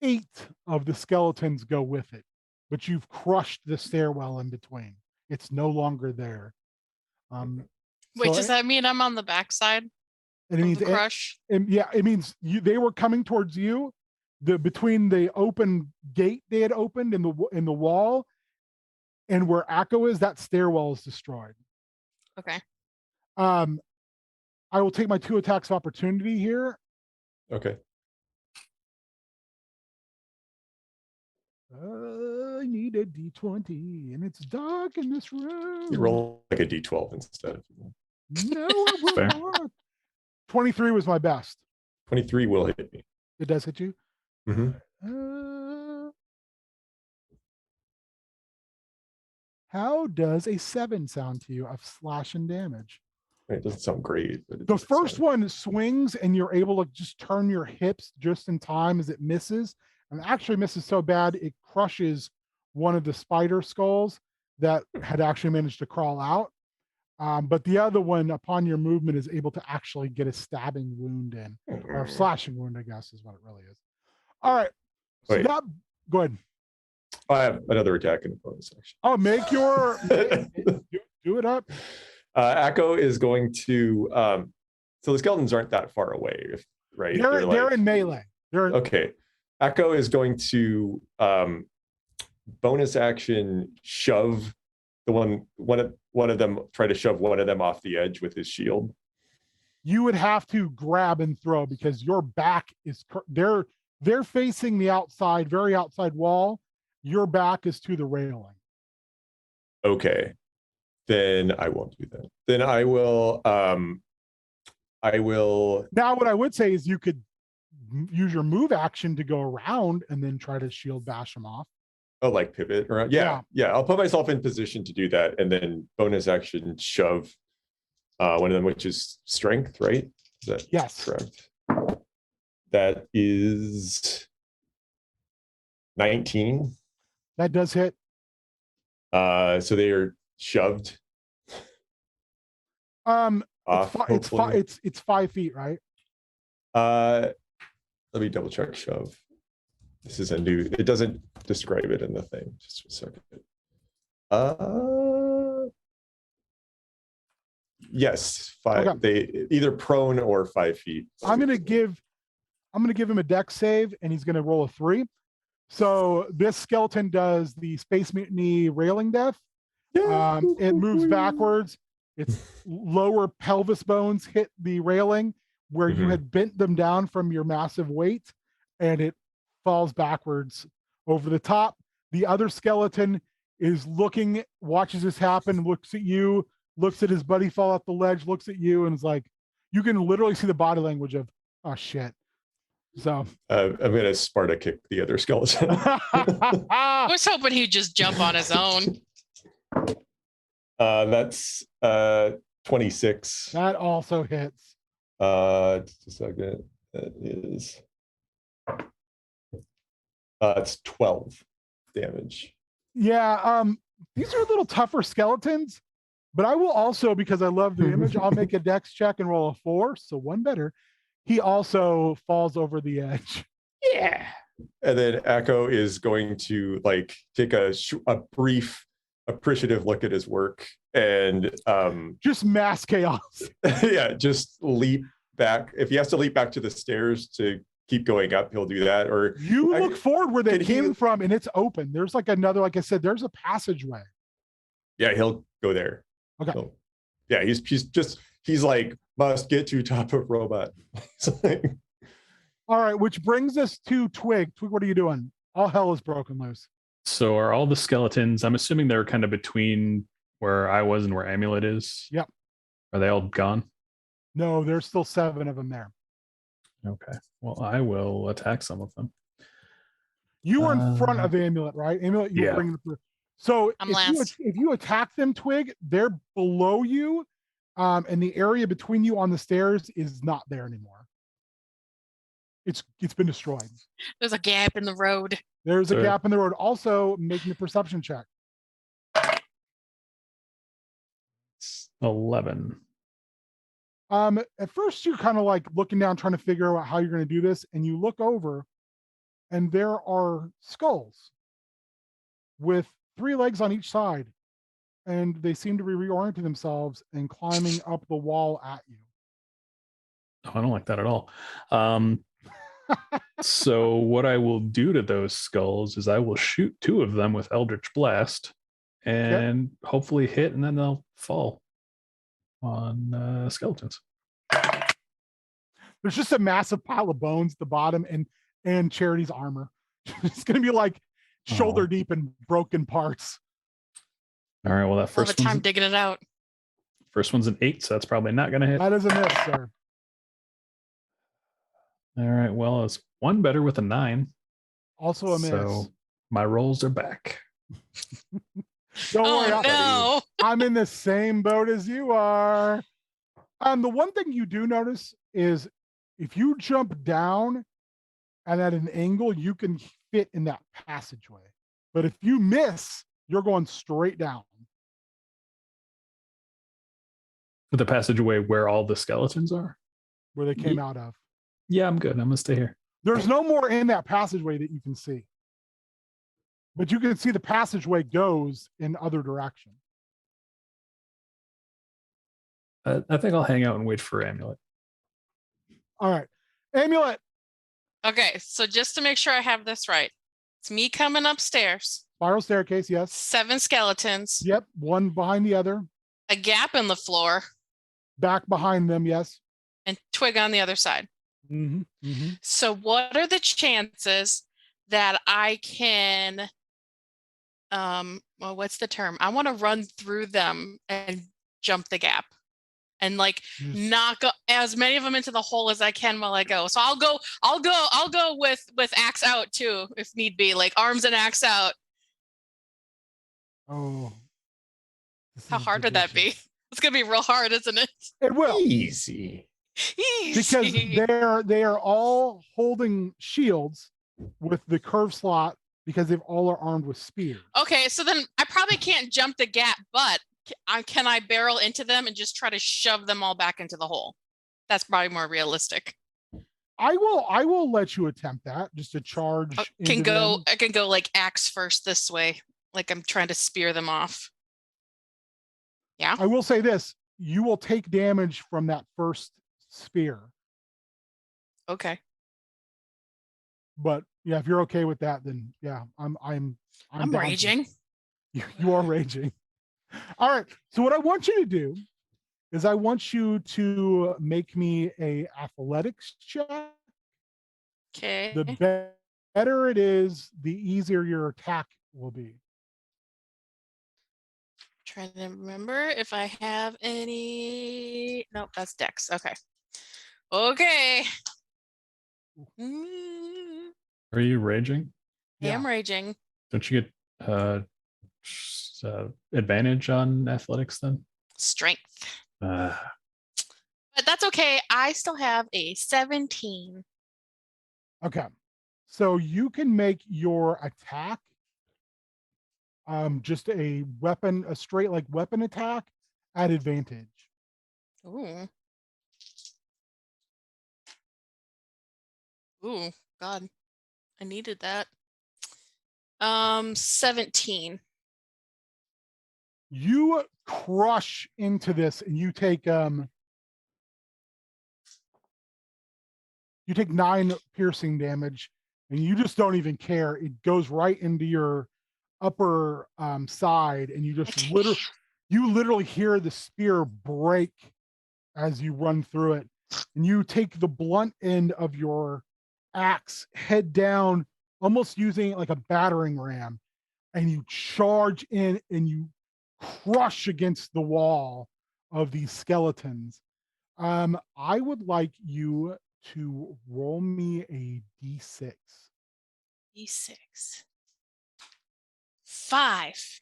8 of the skeletons go with it, but you've crushed the stairwell in between. It's no longer there. Wait, does that mean I'm on the backside it means of the crush? Yeah, it means they were coming towards you. Between the open gate they had opened in the wall and where Akko is, that stairwell is destroyed. Okay. I will take my 2 attacks of opportunity here. Okay. I need a d20, and it's dark in this room. You roll like a d12 instead. No, I will not. 23 was my best. 23 will hit me. It does hit you. Mhm. How does a 7 sound to you of slash and damage? It doesn't sound great. But it The doesn't first sound- one swings and you're able to just turn your hips just in time as it misses, and actually misses so bad it crushes one of the spider skulls that had actually managed to crawl out. But the other one, upon your movement, is able to actually get a stabbing wound in, or a slashing wound, I guess is what it really is. All right. So Wait. that, go ahead. I have another attack in the bonus action. Oh, make your, do it up. Echo is going to. So the skeletons aren't that far away, right? They're in melee. They're okay. Echo is going to bonus action shove the one of them, try to shove one of them off the edge with his shield. You would have to grab and throw because your back is they're facing the outside, very outside wall. Your back is to the railing. Okay, then I won't do that. Then I will. Now, what I would say is you could use your move action to go around and then try to shield bash them off. Oh, like pivot around. Yeah. I'll put myself in position to do that, and then bonus action shove one of them, which is strength, right? Is that yes? Correct. That is 19. That does hit. So they are shoved. Off, it's 5 feet, right? Let me double check shove. This is a new, it doesn't describe it in the thing. Just a second. Yes, 5. Okay. They either prone or 5 feet. I'm gonna give him a dex save, and he's gonna roll a 3. So this skeleton does the Space Mutiny railing death. It moves backwards. Its lower pelvis bones hit the railing where you had bent them down from your massive weight, and it falls backwards over the top. The other skeleton is looking, watches this happen, looks at you, looks at his buddy fall off the ledge, looks at you, and is like, you can literally see the body language of, oh shit. So I'm gonna Sparta kick the other skeleton. I was hoping he'd just jump on his own. That's 26. That also hits. Just a second. That is it's 12 damage. Yeah, these are a little tougher skeletons, but I will also, because I love the image, I'll make a dex check and roll a 4, so one better. He also falls over the edge. Yeah. And then Echo is going to like take a brief appreciative look at his work and just mass chaos. Yeah, just leap back. If he has to leap back to the stairs to keep going up, he'll do that. Or you look forward where they came from and it's open. There's like another, like I said, there's a passageway. Yeah, he'll go there. Okay. So, yeah, he's like must get to top of robot. All right, which brings us to Twig. Twig, what are you doing? All hell is broken loose. So are all the skeletons, I'm assuming they're kind of between where I was and where Amulet is? Yep. Are they all gone? No, there's still 7 of them there. Okay. Well, I will attack some of them. You were in front of Amulet, right? Amulet, you were bringing the through. So if you attack them, Twig, they're below you, and the area between you on the stairs is not there anymore. It's been destroyed. There's a gap in the road. There's a gap in the road. Also, making a perception check. 11. At first, you're kind of like looking down, trying to figure out how you're going to do this, and you look over, and there are skulls with 3 legs on each side, and they seem to be reorienting themselves and climbing up the wall at you. Oh, I don't like that at all. So what I will do to those skulls is I will shoot 2 of them with Eldritch Blast and hopefully hit, and then they'll fall on skeletons. There's just a massive pile of bones at the bottom and Charity's armor. It's going to be like shoulder deep in broken parts. All right, well, that first time digging it out. First one's an 8, so that's probably not going to hit. That is a miss, sir. All right. Well, it's one better with a 9. Also a miss. So my rolls are back. Don't worry, Oh no. I'm in the same boat as you are. The one thing you do notice is if you jump down and at an angle, you can fit in that passageway. But if you miss, you're going straight down. The passageway where all the skeletons are? Where they came out of. Yeah, I'm good. I'm going to stay here. There's no more in that passageway that you can see. But you can see the passageway goes in other direction. I think I'll hang out and wait for Amulet. All right. Amulet. Okay, so just to make sure I have this right, it's me coming upstairs. Spiral staircase, yes. 7 skeletons. Yep. One behind the other. A gap in the floor. Back behind them, yes. And Twig on the other side. Mm-hmm. Mm-hmm. So what are the chances that I can well, what's the term? I want to run through them and jump the gap and like knock as many of them into the hole as I can while I go. So I'll go with axe out too if need be, like arms and axe out. Oh. How hard would that be? It's gonna be real hard, isn't it? It will. Easy. Because they are all holding shields with the curve slot because they've all are armed with spears. Okay, so then I probably can't jump the gap, but can I barrel into them and just try to shove them all back into the hole? That's probably more realistic. I will let you attempt that just to charge. I can go like axe first this way, like I'm trying to spear them off. Yeah. I will say this: you will take damage from that first spear. Okay. But yeah, if you're okay with that, then yeah, I'm raging. You are raging. All right. So what I want you to do is I want you to make me a athletics check. Okay. The better it is, the easier your attack will be. Trying to remember if I have any. Nope, that's Dex. Okay. Okay. Are you raging? I am raging. Don't you get advantage on athletics then? Strength. But that's okay. I still have a 17. Okay. So you can make your attack just a straight like weapon attack at advantage. Ooh. Ooh, God. I needed that. 17. You crush into this and you take 9 piercing damage and you just don't even care. It goes right into your upper side and you just literally hear the spear break as you run through it, and you take the blunt end of your axe head down, almost using it like a battering ram, and you charge in and you crush against the wall of these skeletons. I would like you to roll me a d6. D6. 5.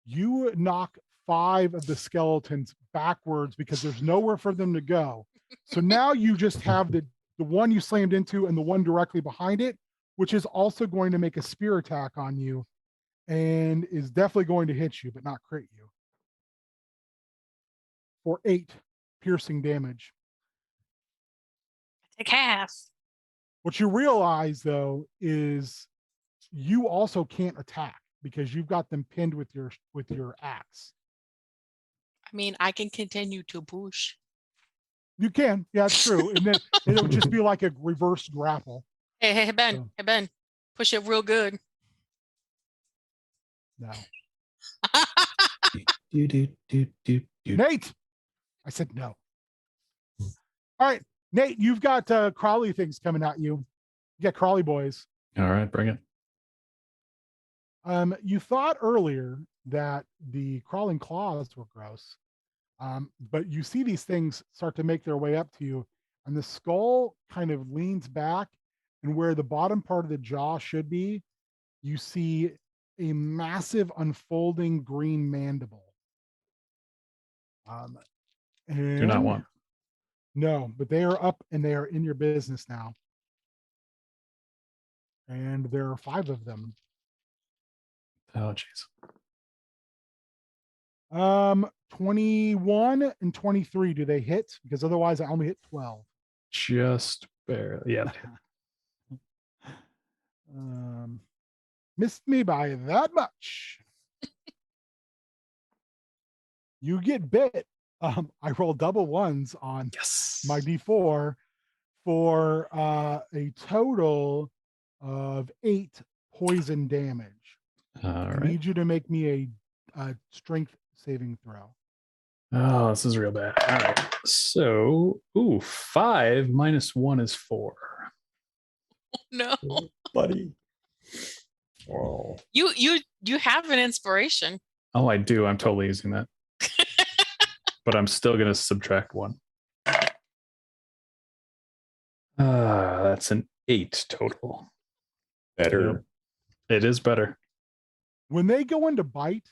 You knock 5 of the skeletons backwards because there's nowhere for them to go. So now you just have the one you slammed into and the one directly behind it, which is also going to make a spear attack on you and is definitely going to hit you, but not crit you. For 8 piercing damage. Take half. What you realize though is you also can't attack because you've got them pinned with your axe. I mean, I can continue to push. You can, yeah, it's true. And then it'll just be like a reverse grapple. Hey, Ben. So. Hey, Ben. Push it real good. No. Do. Nate! I said no. All right, Nate, you've got crawly things coming at you. You got crawly boys. All right, bring it. You thought earlier that the crawling claws were gross, but you see these things start to make their way up to you and the skull kind of leans back, and where the bottom part of the jaw should be, you see a massive unfolding green mandible. Do not And want. no, but they are up and they are in your business now. And there are 5 of them. Oh, jeez. 21 and 23, do they hit? Because otherwise I only hit 12. Just barely. Yeah. Missed me by that much. You get bit. I roll double ones on Yes. my D4 for a total of 8 poison damage. All I right. need you to make me a strength saving throw. Oh, this is real bad. All right. So, 5 minus 1 is 4. No. Buddy. Oh, You have an inspiration. Oh, I do. I'm totally using that. But I'm still going to subtract 1. That's an 8 total. better. It is better. When they go into bite,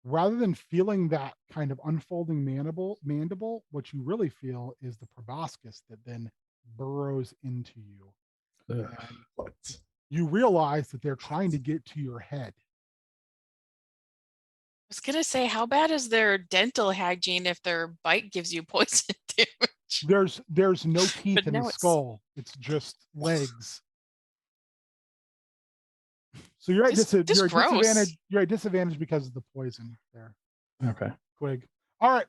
rather than feeling that kind of unfolding mandible, what you really feel is the proboscis that then burrows into you. Ugh. And What? you realize that they're trying to get to your head. I was gonna say, how bad is their dental hygiene if their bite gives you poison damage? There's no teeth But in now the it's- skull. It's just legs. So you're at, Just gross. disadvantage. You're at disadvantage because of the poison there, Okay. Quig. All right,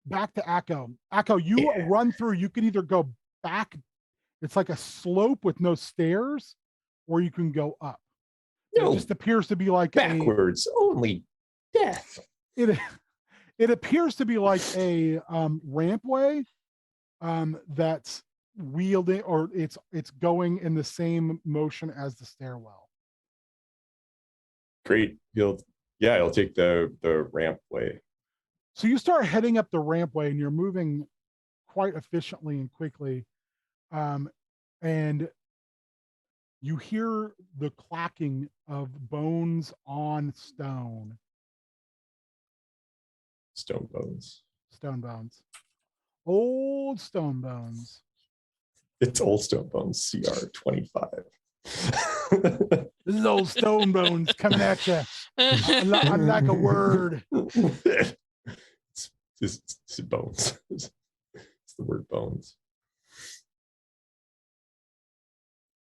back to Akko. Akko, you Yeah. run through. You can either go back. It's like a slope with no stairs, or you can go up. No, It just appears to be like backwards. Only death. it appears to be like a rampway that's wielding, or it's going in the same motion as the stairwell. Great. He'll take the ramp way. So you start heading up the rampway and you're moving quite efficiently and quickly. And you hear the clacking of bones on stone. Stone bones. Stone bones. Old stone bones. It's old stone bones. CR 25. This is old stone bones coming at you. Like a word. It's just bones. It's the word bones.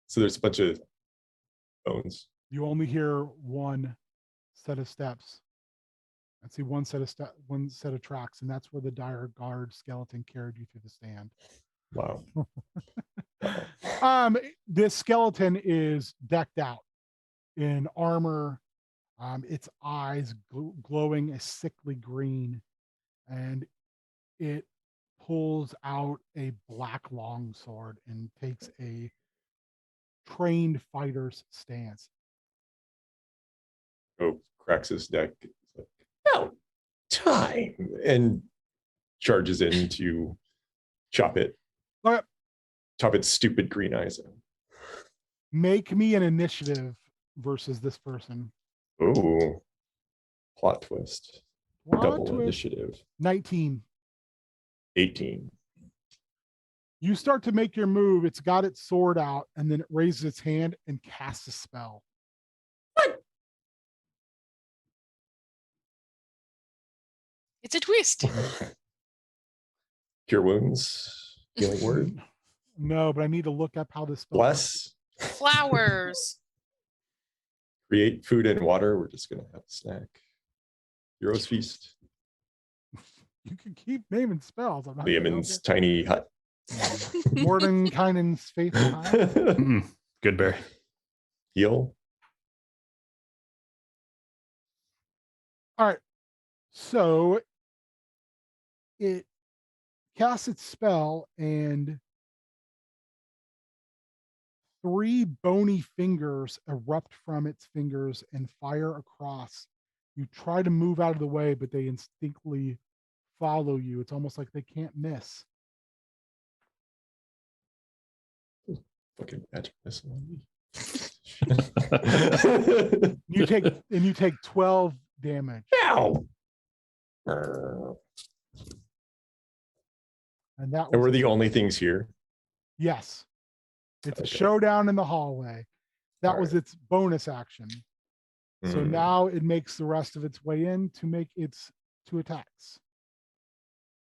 So there's a bunch of bones. You only hear one set of steps. I see one set of tracks, and that's where the dire guard skeleton carried you through the stand. Wow. This skeleton is decked out in armor, its eyes glowing a sickly green, and it pulls out a black longsword and takes a trained fighter's stance. Oh, cracks his neck. It's like, no time, and charges in to chop it. Okay. Chop its stupid green eyes out. Make me an initiative versus this person. Oh, plot twist. Plot Double twist. initiative. 19. 18. You start to make your move. It's got its sword out, and then it raises its hand and casts a spell. It's a twist. Cure wounds. Healing word. No, but I need to look up how this spell Bless. Flowers. Create food and water. We're just gonna have a snack. Hero's feast. You can keep naming spells. I'm not gonna Liamon's tiny hut. help you. Mordenkainen's faithful eye. Good berry. Heal. All right. So it casts its spell, and 3 bony fingers erupt from its fingers and fire across. You try to move out of the way, but they instinctively follow you. It's almost like they can't miss. Fucking magic missile on me. You take 12 damage. Ow! And that And was we're the only things here. yes. It's a Okay. showdown in the hallway. That All was right. its bonus action. So Mm. now it makes the rest of its way in to make its 2 attacks.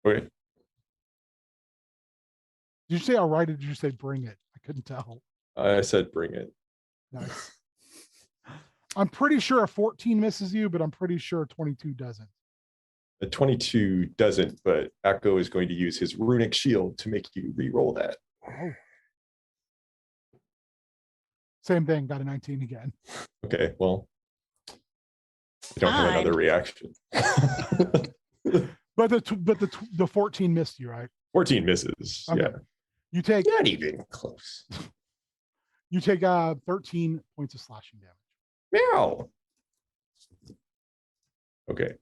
Okay. Did you say all right or did you say bring it? I couldn't tell. I said bring it. Nice. I'm pretty sure a 14 misses you, but I'm pretty sure a 22 doesn't. A 22 doesn't, but Echo is going to use his runic shield to make you re-roll that. Oh. Same thing, got a 19 again. Okay, well, you don't have another Fine. reaction. But the 14 missed you, right? 14 misses. Okay. Yeah, You take not even close. 13 points of slashing damage. Meow. Okay.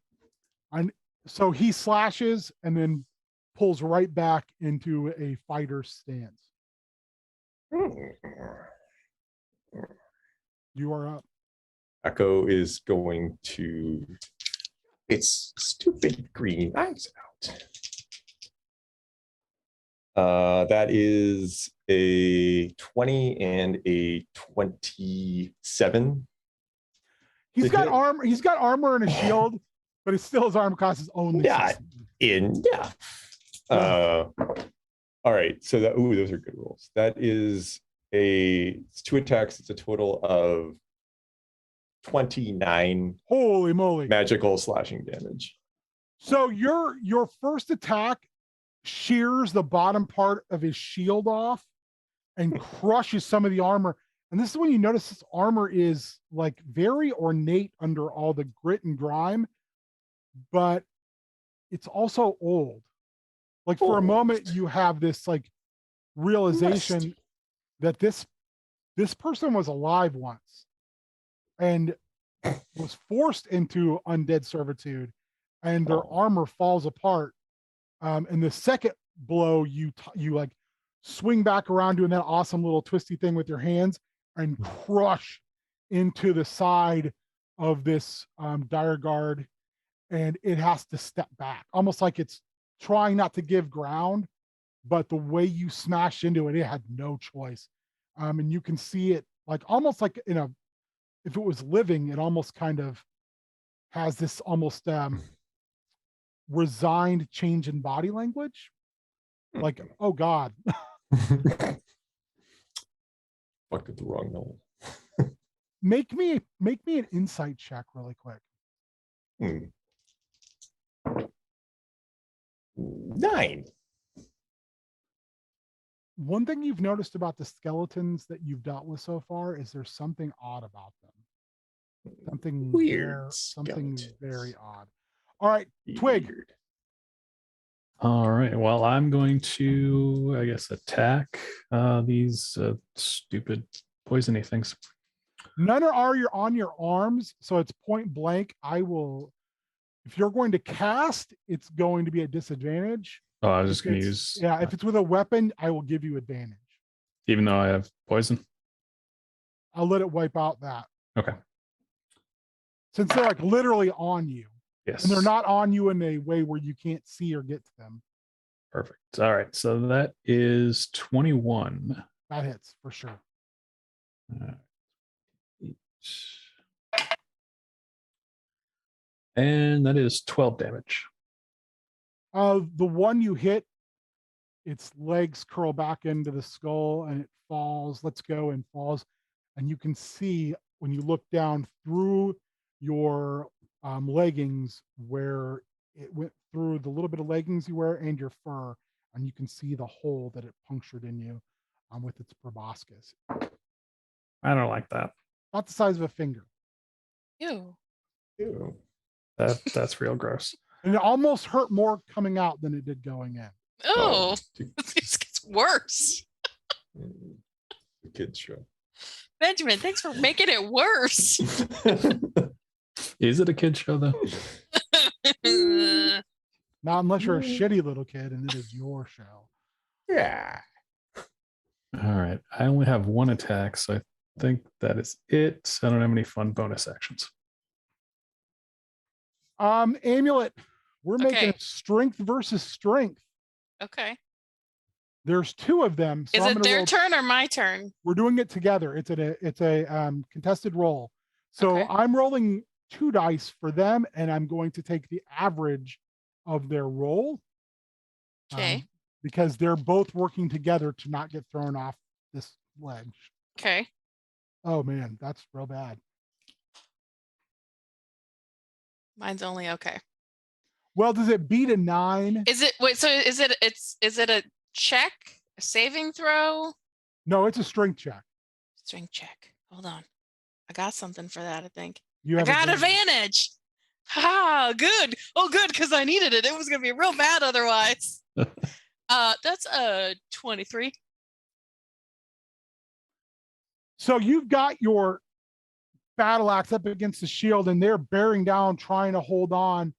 So he slashes and then pulls right back into a fighter stance. You are up. Echo is going to its stupid green eyes out. That is a 20 and a 27. He's To got hit. armor. He's got armor and a shield, but it's still his armor class is only Yeah. 16. Yeah. All right. So that those are good rolls. That is it's 2 attacks. It's a total of 29 Holy moly! magical slashing damage. So your first attack shears the bottom part of his shield off and crushes some of the armor. And this is when you notice this armor is like very ornate under all the grit and grime, but it's also old. Like for a moment, you have this like realization Rusty. that this person was alive once and was forced into undead servitude, and their armor falls apart. And the second blow, you like swing back around doing that awesome little twisty thing with your hands and crush into the side of this dire guard, and it has to step back, almost like it's trying not to give ground, but the way you smash into it, it had no choice. And you can see it like almost like if it was living, it almost kind of has this almost resigned change in body language. Like, oh God. Fucked with the wrong novel. Make me an insight check really quick. 9. One thing you've noticed about the skeletons that you've dealt with so far is there's something odd about them. Something Weird. something skeletons. very odd. All right, Twig. Weird. All right. Well, I'm going to, I guess, attack these stupid poisony things. None are on your arms, so it's point blank. I will, if you're going to cast, it's going to be a disadvantage. Oh, I was If just going to it's- use. Yeah, if it's with a weapon, I will give you advantage. Even though I have poison. I'll let it wipe out that. Okay. Since they're like literally on you, Yes. and they're not on you in a way where you can't see or get to them. Perfect. All right. So that is 21. That hits for sure. And that is 12 damage. The one you hit, its legs curl back into the skull and it falls, lets go and falls. And you can see when you look down through your leggings where it went through the little bit of leggings you wear and your fur, and you can see the hole that it punctured in you with its proboscis. I don't like that. About the size of a finger. Ew. Ew. That's real gross. And it almost hurt more coming out than it did going in. Oh, dude. it just gets worse. The kids show. Benjamin, thanks for making it worse. Is it a kid show though? Not unless you're a shitty little kid and it is your show. Yeah. All right. I only have one attack, so I think that is it. I don't have any fun bonus actions. Amulet, we're making Okay. a strength versus strength. Okay. There's 2 of them. So Is I'm it gonna their roll. turn or my turn? We're doing it together. It's a contested roll. So Okay. I'm rolling 2 dice for them, and I'm going to take the average of their roll. Okay. Because they're both working together to not get thrown off this ledge. Okay. Oh man, that's real bad. Mine's only okay. Well, does it beat a 9? Is it wait, so is it a check? A saving throw? No, it's a strength check. Strength check. Hold on. I got something for that, I think. You I have got advantage. Ha, good. Oh, good, because I needed it. It was gonna be real bad otherwise. That's a 23. So you've got your battle axe up against the shield, and they're bearing down, trying to hold on.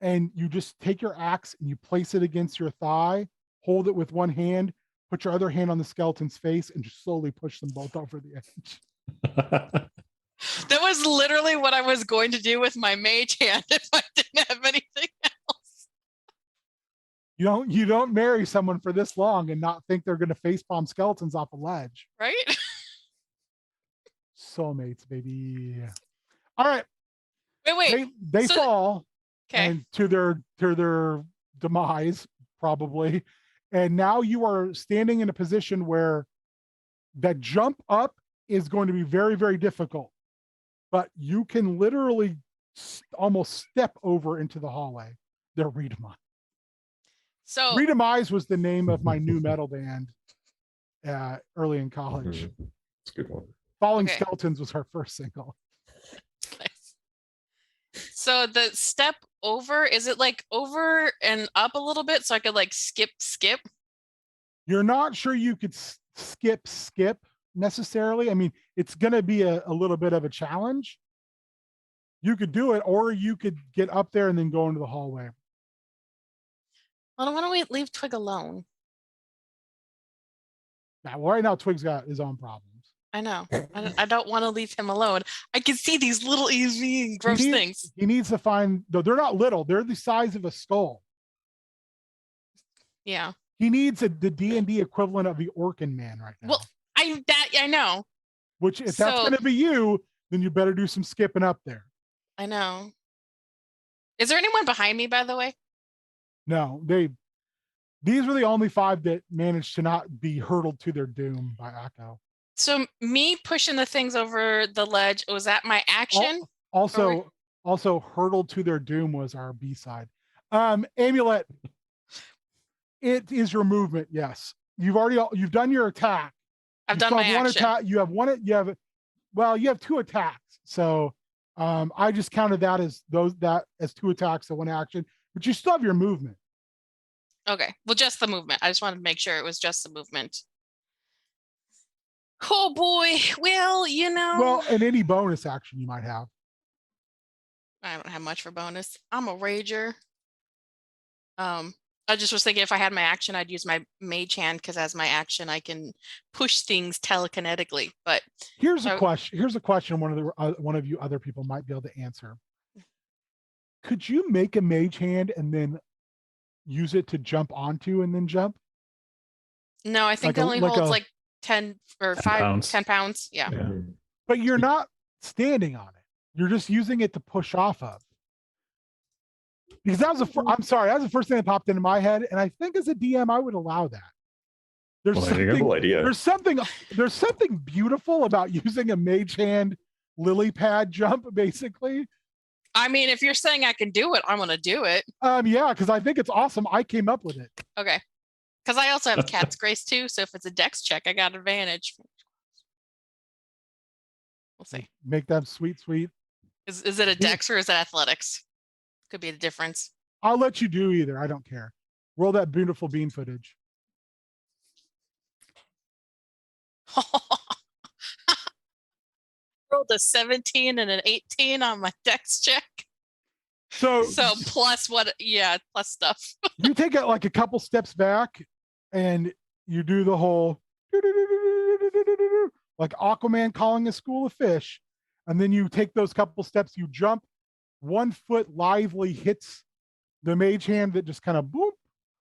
And you just take your axe and you place it against your thigh, hold it with one hand, put your other hand on the skeleton's face, and just slowly push them both over the edge. That was literally what I was going to do with my mage hand if I didn't have anything else. You don't marry someone for this long and not think they're going to facepalm skeletons off a ledge. Right? Soulmates, baby. All right. Wait. They So- fall Okay. and to their demise, probably. And now you are standing in a position where that jump up is going to be very, very difficult. But you can literally almost step over into the hallway. They're Redemise. So Redemise was the name of my new metal band early in college. It's a good one. Falling Okay. Skeletons was our first single. nice. So the step over, is it like over and up a little bit so I could like skip? You're not sure you could skip necessarily. I mean, it's going to be a little bit of a challenge. You could do it, or you could get up there and then go into the hallway. Well, why don't we leave Twig alone? Now, right now, Twig's got his own problems. I know. I don't want to leave him alone. I can see these little easy gross things. He needs to find, though they're not little, they're the size of a skull. Yeah. He needs the D&D equivalent of the Orkin Man right now. Well, I know. Which, if that's So- going to be you, then you better do some skipping up there. I know. Is there anyone behind me, by the way? No, these were the only 5 that managed to not be hurtled to their doom by Akko. So me pushing the things over the ledge, was that my action? Also hurtled to their doom was our B-side. Amulet, it is your movement. Yes, you've done your attack. I've You done still my have one action. attack. You have 2 attacks. So I just counted that as 2 attacks and 1 action, but you still have your movement. Okay. Well, just the movement. I just wanted to make sure it was just the movement. Oh boy. Well, Well, and any bonus action you might have. I don't have much for bonus. I'm a rager. I just was thinking if I had my action, I'd use my mage hand because as my action, I can push things telekinetically. But Here's a So- question. Here's a question. One of you other people might be able to answer. Could you make a mage hand and then use it to jump onto and then jump? no, I think Like it only holds like 10 or 10 5, pounds. 10 pounds. Yeah. Yeah. But you're not standing on it. You're just using it to push off of. Because that was I'm sorry, that was the first thing that popped into my head, and I think as a DM I would allow that. There's Well, there you go. something Cool idea. there's something beautiful about using a mage hand lily pad jump, basically. I mean, if you're saying I can do it, I'm going to do it. Yeah, because I think it's awesome. I came up with it. Okay. Because I also have cat's grace too. So if it's a dex check, I got advantage. We'll see. Make that sweet. Is it a dex or is it athletics? Could be the difference. I'll let you do either. I don't care. Roll that beautiful bean footage. Rolled a 17 and an 18 on my dex check. So plus what? Yeah, plus stuff. you take it like a couple steps back and you do the whole like Aquaman calling a school of fish. And then you take those couple steps, you jump, 1 foot lively hits the mage hand that just kind of boop,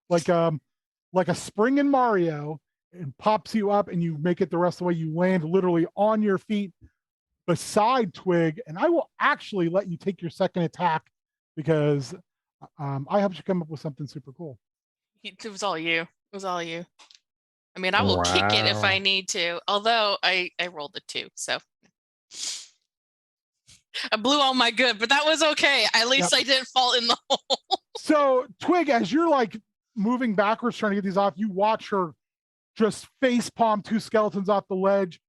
like a spring in Mario, and pops you up, and you make it the rest of the way. You land literally on your feet beside Twig, and I will actually let you take your second attack because I helped you come up with something super cool. It was all you. It was all you. I mean, I will kick it if I Wow. need to. Although I rolled a 2, so I blew all my good, but that was okay. At least I didn't fall in the hole. So Twig, as you're like moving backwards trying to get these off, you watch her just face palm 2 skeletons off the ledge,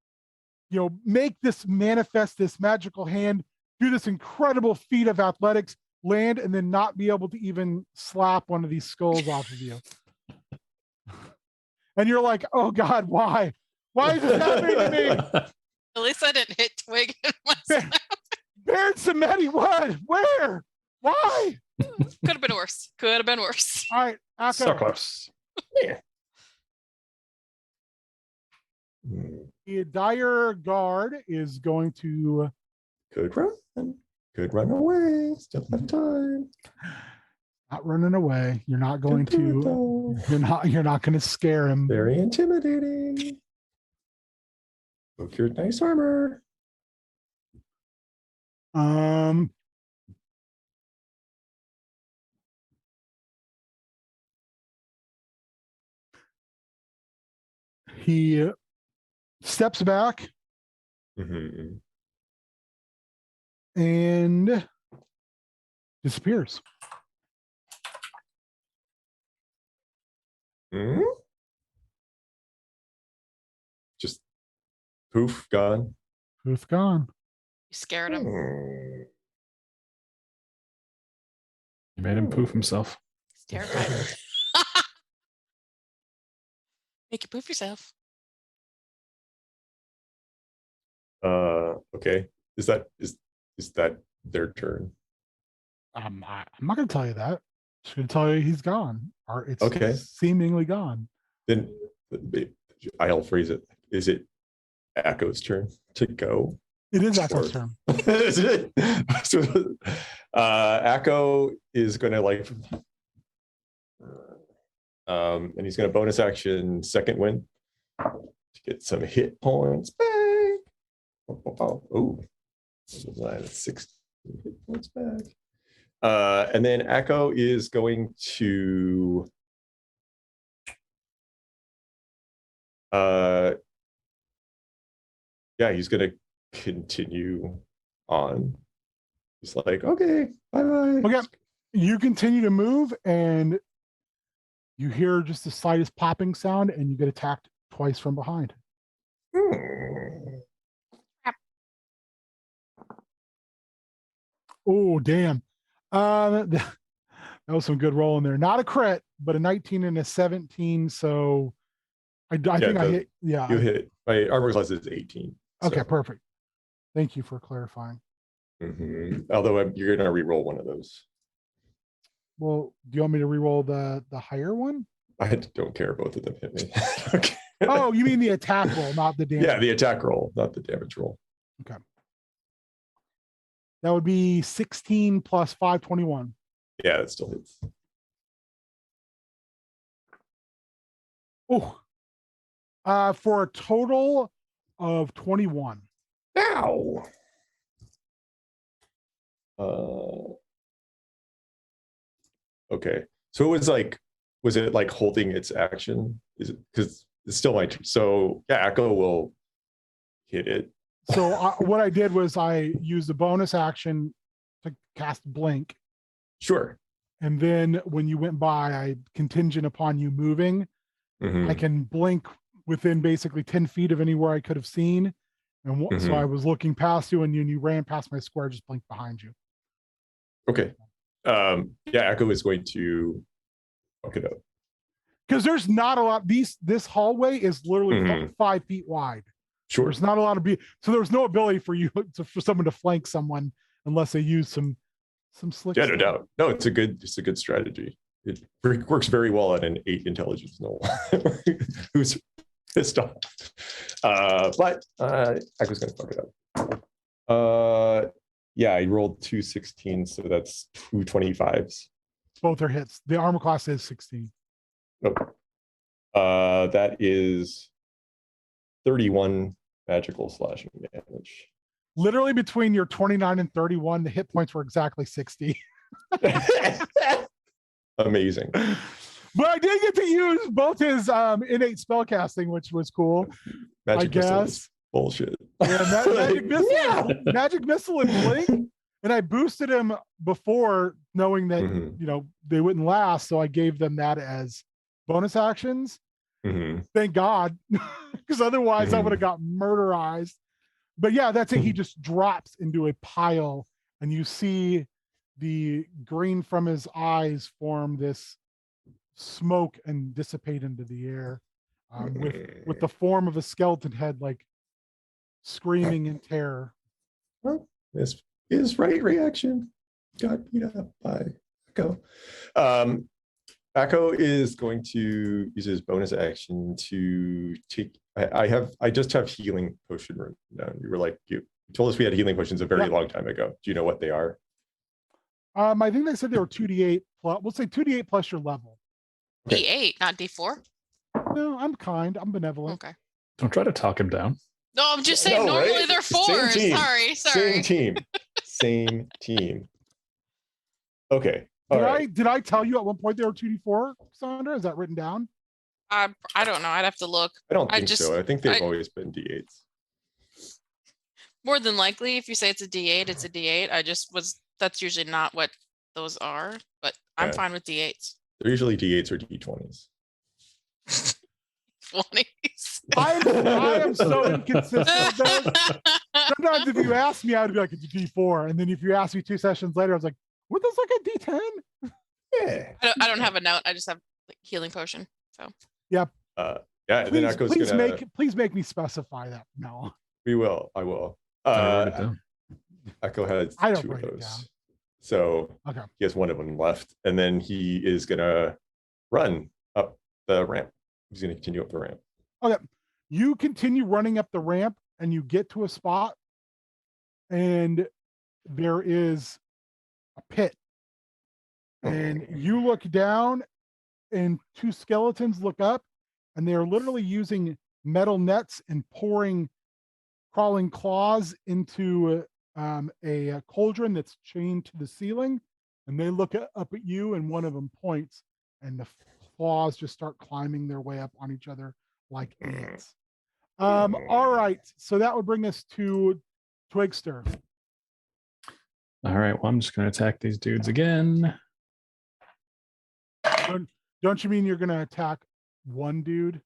make this manifest this magical hand, do this incredible feat of athletics, land, and then not be able to even slap one of these skulls off of you. And you're like, oh God, why? Why is this happening to me? At least I didn't hit Twig in my slap. Baron Samedi, what? Where? Why? Could have been worse. Could have been worse. All right, Akko. So close. The dire guard is going to Could run away. Still have time. not running away. You're not going to. You're not going to scare him. Very intimidating. Look your nice armor. He steps back and disappears. Just poof, gone. Poof, gone. You scared him. You made him poof himself. He's terrified. Make you poof yourself. Okay. Is that their turn? I'm not going to tell you that. I'm just going to tell you he's gone. Or it's Okay. seemingly gone. Then I'll phrase it. Is it Akko's turn to go? It is Akko's turn. Is it? So, Akko is going to and he's going to bonus action second wind to get some hit points back. Oh, 6 hit points back. And then Akko is going to he's going to continue on. He's like, okay, bye-bye. Okay. You continue to move, and you hear just the slightest popping sound, and you get attacked twice from behind. Oh, damn. That was some good rolling there. Not a crit, but a 19 and a 17. So I think I hit. Yeah. You hit. My armor class is 18. Okay, so. perfect. Thank you for clarifying. Although you're going to re-roll one of those. Well, do you want me to re-roll the higher one? I don't care. Both of them hit me. Okay. Oh, you mean the attack roll, not the damage? Yeah, the attack roll, not the damage roll. Okay. That would be 16 plus 5, 21. Yeah, it still hits. Oh, for a total of 21. Ow. Okay. So was it like holding its action? Is it because it's still my turn? So yeah, Akko will hit it. So what I did was I used a bonus action to cast blink. Sure. And then when you went by, I contingent upon you moving, I can blink within basically 10 feet of anywhere I could have seen. And so I was looking past you, and you ran past my square, just blinked behind you. Okay. Yeah, Akko is going to fuck it up. Because there's not a lot. This hallway is literally 5 feet wide. Sure. There's not a lot of so there's no ability for you for someone to flank someone unless they use some slick. Yeah, no doubt. No, it's a good strategy. It works very well at an 8 intelligence. No, who's pissed off. But I was going to fuck it up. Yeah, I rolled 2 16s, so that's 2 25s. Both are hits. The armor class is 16. Nope. That is 31 magical slashing damage. Literally between your 29 and 31, the hit points were exactly 60. Amazing. But I did get to use both his innate spellcasting, which was cool. Magic I missile guess. is bullshit. Yeah, magic missile, Yeah. magic missile and blink. And I boosted him before knowing that Mhm. you know they wouldn't last, so I gave them that as bonus actions. Mhm. Thank God, because otherwise I would have got murderized. But yeah, that's it. He just drops into a pile, and you see the green from his eyes form this smoke and dissipate into the air, with the form of a skeleton head, like screaming in terror. Well, this is right reaction. Got beat up by Echo. Echo is going to use his bonus action to take. I just have healing potion written down. You were like, you told us we had healing potions a very long time ago. Do you know what they are? I think they said they were 2d8 plus. We'll say 2d8 plus your level. D8, not D4. No, I'm kind. I'm benevolent. Okay. Don't try to talk him down. No, I'm just saying. No, Normally right? they're Same 4s. team. Sorry. Same team. Same team. Okay. Did I tell you at one point they were 2d4, Sandra? Is that written down? I don't know. I'd have to look. I don't I think just- so. I think they've always been D8s. More than likely, if you say it's a D8, it's a D8. That's usually not what those are, but I'm Yeah. fine with D8s. They're usually D8s or D20s. 20s. I am so inconsistent. Sometimes if you ask me, I'd be like, it's a D4. And then if you ask me 2 sessions later, I was like, were those like a D10? Yeah. I don't have a note. I just have like healing potion. So Yeah. And then Echo's gonna. Please make me specify that. No. We will. I will. I wrote it down. Echo has I don't 2 of write it those. down. So Okay. he has 1 of them left, and then he is gonna run up the ramp. He's gonna continue up the ramp. Okay. You continue running up the ramp and you get to a spot, and there is a pit. And you look down, and 2 skeletons look up, and they are literally using metal nets and pouring crawling claws into a cauldron that's chained to the ceiling. And they look up at you, and one of them points, and the claws just start climbing their way up on each other like ants. All right, so that would bring us to Twigster. All right. Well, I'm just going to attack these dudes again. Don't you mean you're going to attack one dude?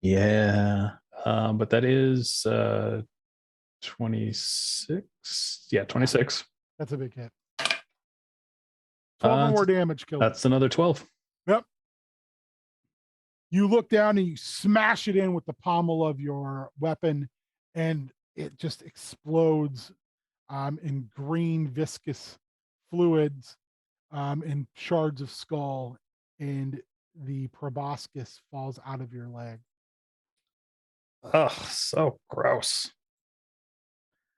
Yeah. But that is 26. Yeah, 26. That's a big hit. 12 or more damage killed. That's another 12. Yep. You look down and you smash it in with the pommel of your weapon, and it just explodes in green viscous fluids and shards of skull, and the proboscis falls out of your leg. Oh, so gross.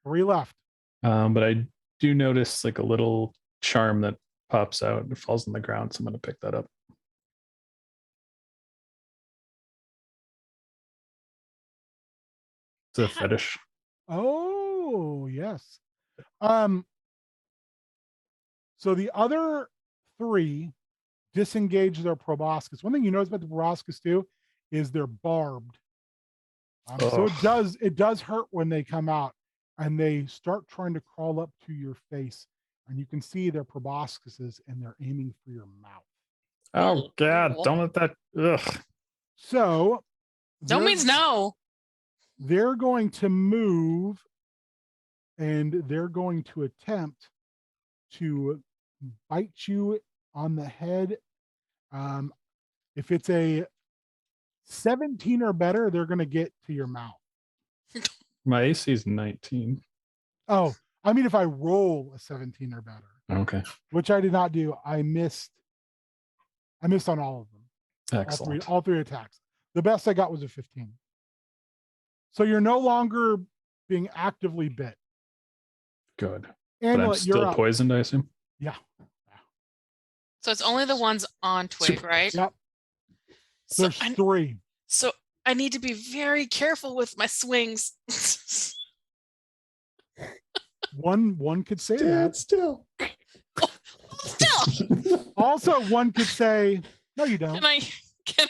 3 left. But I do notice like a little charm that pops out and falls on the ground, so I'm going to pick that up. It's a fetish. Oh, yes. So the other 3 disengage their proboscis. One thing you notice about the proboscis too is they're barbed. So it does hurt when they come out, and they start trying to crawl up to your face, and you can see their proboscises, and they're aiming for your mouth. Oh God! Don't let that. Ugh. So no means no. They're going to move, and they're going to attempt to bite you on the head. If it's a 17 or better, they're going to get to your mouth. My AC is 19. Oh, I mean, if I roll a 17 or better, Okay. which I did not do, I missed on all of them. Excellent. All three attacks. The best I got was a 15. So you're no longer being actively bit. Good. But And I'm you're still up. poisoned, I assume. Yeah. So it's only the ones on Twig, right? Yep. So There's 3. so I need to be very careful with my swings. One could say that. Still. Still, Also, one could say, no, you don't. can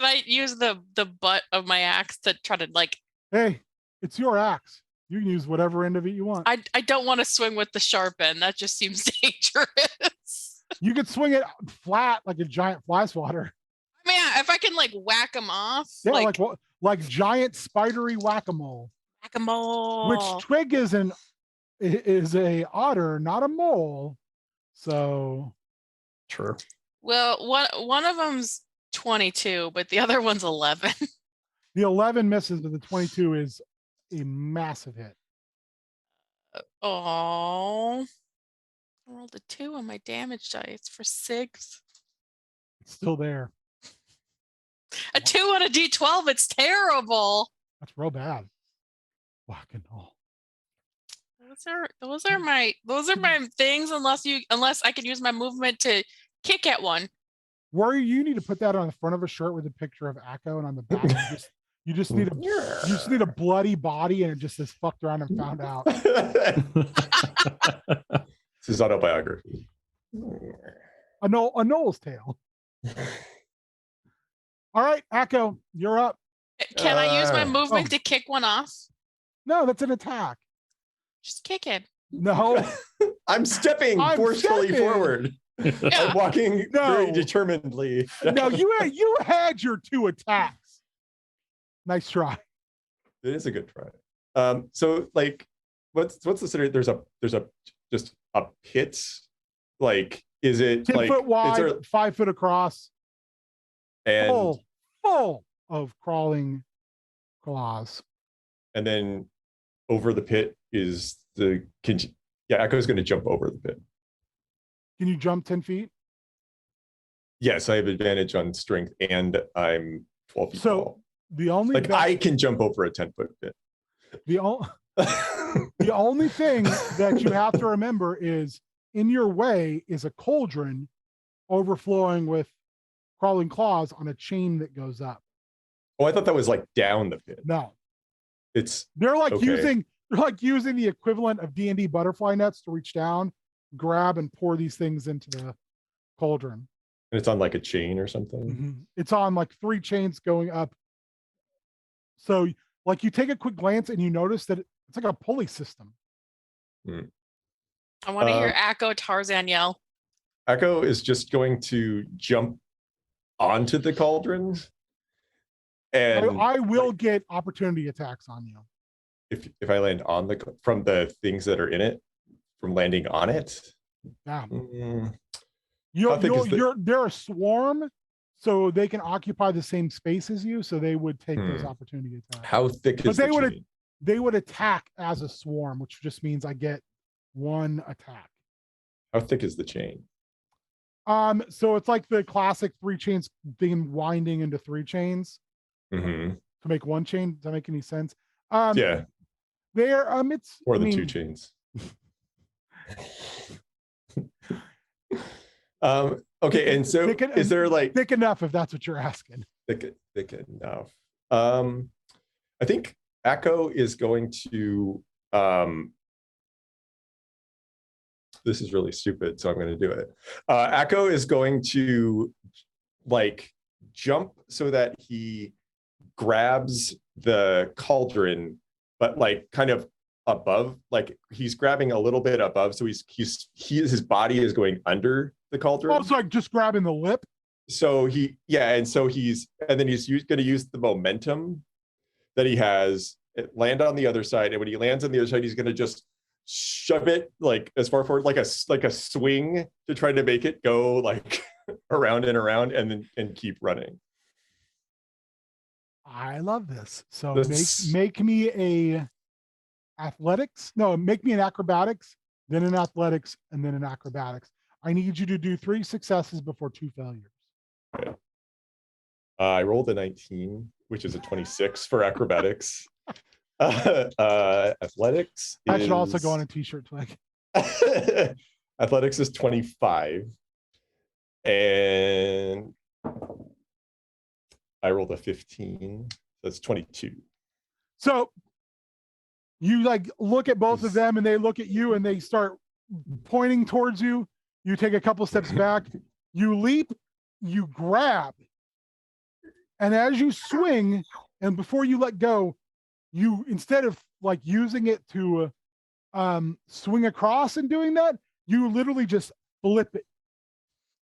I use the butt of my axe to try to like Hey, it's your axe. You can use whatever end of it you want. I don't want to swing with the sharp end. That just seems dangerous. You could swing it flat like a giant fly swatter. I mean, if I can like whack them off, Yeah, like giant spidery whack-a-mole. whack-a-mole. Which Twig is a otter, not a mole. So True. Well, one of them's 22, but the other one's 11. the 11 misses, but the 22 is a massive hit. Oh, I rolled a 2 on my damage dice for 6. It's still there. A 2 on a D12. It's terrible. That's real bad. Whack and all. Those are my things. Unless I can use my movement to kick at one. Warrior, you need to put that on the front of a shirt with a picture of Akko, and on the back you just need a bloody body, and it just says fucked around and found out. This is autobiography. A Noel's tale. All right, Akko, you're up. Can I use my movement to kick one off? No, that's an attack. Just kick it. No. I'm stepping forcefully forward. Yeah. I'm walking very determinedly. No, you had your 2 attacks. Nice try. It is a good try. So like, what's the scenario? There's just a pit. Like, is it 10 like foot wide, is there, 5 foot across, and full of crawling claws. and then over the pit is Echo's going to jump over the pit. Can you jump 10 feet? Yes, I have advantage on strength, and I'm 12 feet tall. The only I can jump over a 10-foot pit. the only thing that you have to remember is in your way is a cauldron overflowing with crawling claws on a chain that goes up. Oh, I thought that was like down the pit. No, They're like using the equivalent of D&D butterfly nets to reach down, grab, and pour these things into the cauldron. And it's on like a chain or something. Mm-hmm. It's on like 3 chains going up. So like you take a quick glance and you notice that it's like a pulley system. I want to hear Akko Tarzan yell. Akko is just going to jump onto the cauldron. And I will get opportunity attacks on you. If I land on from the things that are in it, from landing on it. Yeah. Mm, they're a swarm, so they can occupy the same space as you, so they would take those opportunity attacks. How thick is the chain? They would attack as a swarm, which just means I get 1 attack. How thick is the chain? So it's like the classic 3 chains being winding into 3 chains to make 1 chain. Does that make any sense? Yeah. They're it's or the 2 chains. Okay, and so is there like thick enough if that's what you're asking? Thick enough. I think Akko is going to this is really stupid, so I'm going to do it. Akko is going to like jump so that he grabs the cauldron, but like kind of above, like he's grabbing a little bit above, so his body is going under the cauldron. Oh, so like just grabbing the lip. So he's going to use the momentum that he has, land on the other side, and when he lands on the other side, he's going to just shove it like as far forward like a swing to try to make it go like around and around, and keep running. I love this. So make me a athletics. No, make me an acrobatics, then an athletics, and then an acrobatics. I need you to do 3 successes before 2 failures. Okay. I rolled a 19, which is a 26 for acrobatics. Athletics That should also go is- on a t-shirt, Twig. Athletics is 25. And I rolled a 15. That's 22. So you like look at both of them and they look at you and they start pointing towards you. You take a couple steps back, you leap, you grab. And as you swing, and before you let go, you, instead of like using it to swing across and doing that, you literally just flip it.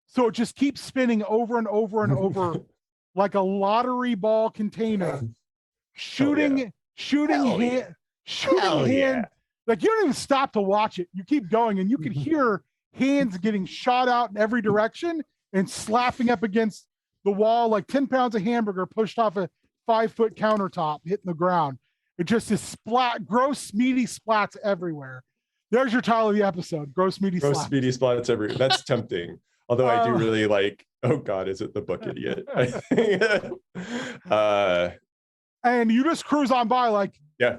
So it just keeps spinning over and over and over like a lottery ball container, shooting Hell yeah. hand, shooting Hell hand. yeah. Like you don't even stop to watch it. You keep going and you can hear hands getting shot out in every direction and slapping up against the wall like 10 pounds of hamburger pushed off a 5-foot countertop hitting the ground. It just is splat, gross, meaty splats everywhere. There's your title of the episode, gross, meaty Gross splats. speedy splats everywhere. That's tempting. Although I do really like, oh God, is it the book idiot? And you just cruise on by like, Yeah.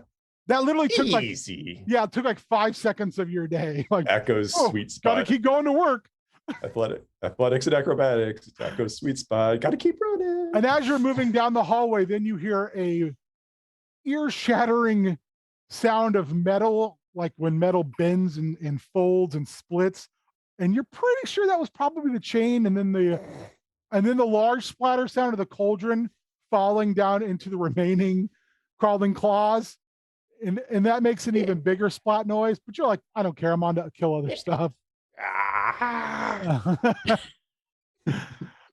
that literally took like, Easy. yeah, it took like 5 seconds of your day. Like, Echo's oh, sweet gotta spot. keep going to work. Athletics and acrobatics. Echo's sweet spot. Gotta keep running. And as you're moving down the hallway, then you hear a ear-shattering sound of metal, like when metal bends and folds and splits. And you're pretty sure that was probably the chain, and then the large splatter sound of the cauldron falling down into the remaining crawling claws. And that makes an even bigger splat noise, but you're like, I don't care, I'm on to kill other stuff.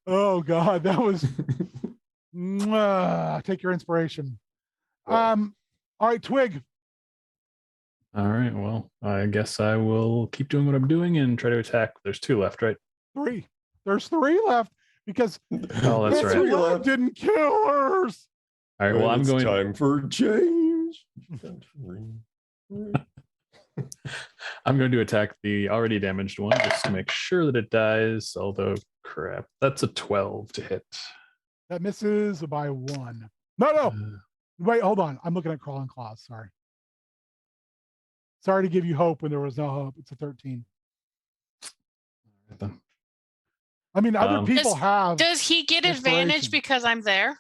Oh God, that was take your inspiration. All right, Twig. All right. Well, I guess I will keep doing what I'm doing and try to attack. There's 2 left, right? 3. There's 3 left because Oh, that's Mr. right. Love didn't kill hers. All right. Well, I'm It's going. time for change. I'm going to attack the already damaged one just to make sure that it dies. Although, crap, that's a 12 to hit. That misses by 1. No. Wait, hold on. I'm looking at crawling claws. Sorry to give you hope when there was no hope. It's a 13. I mean, other people have. Does he get advantage inspiration. because I'm there?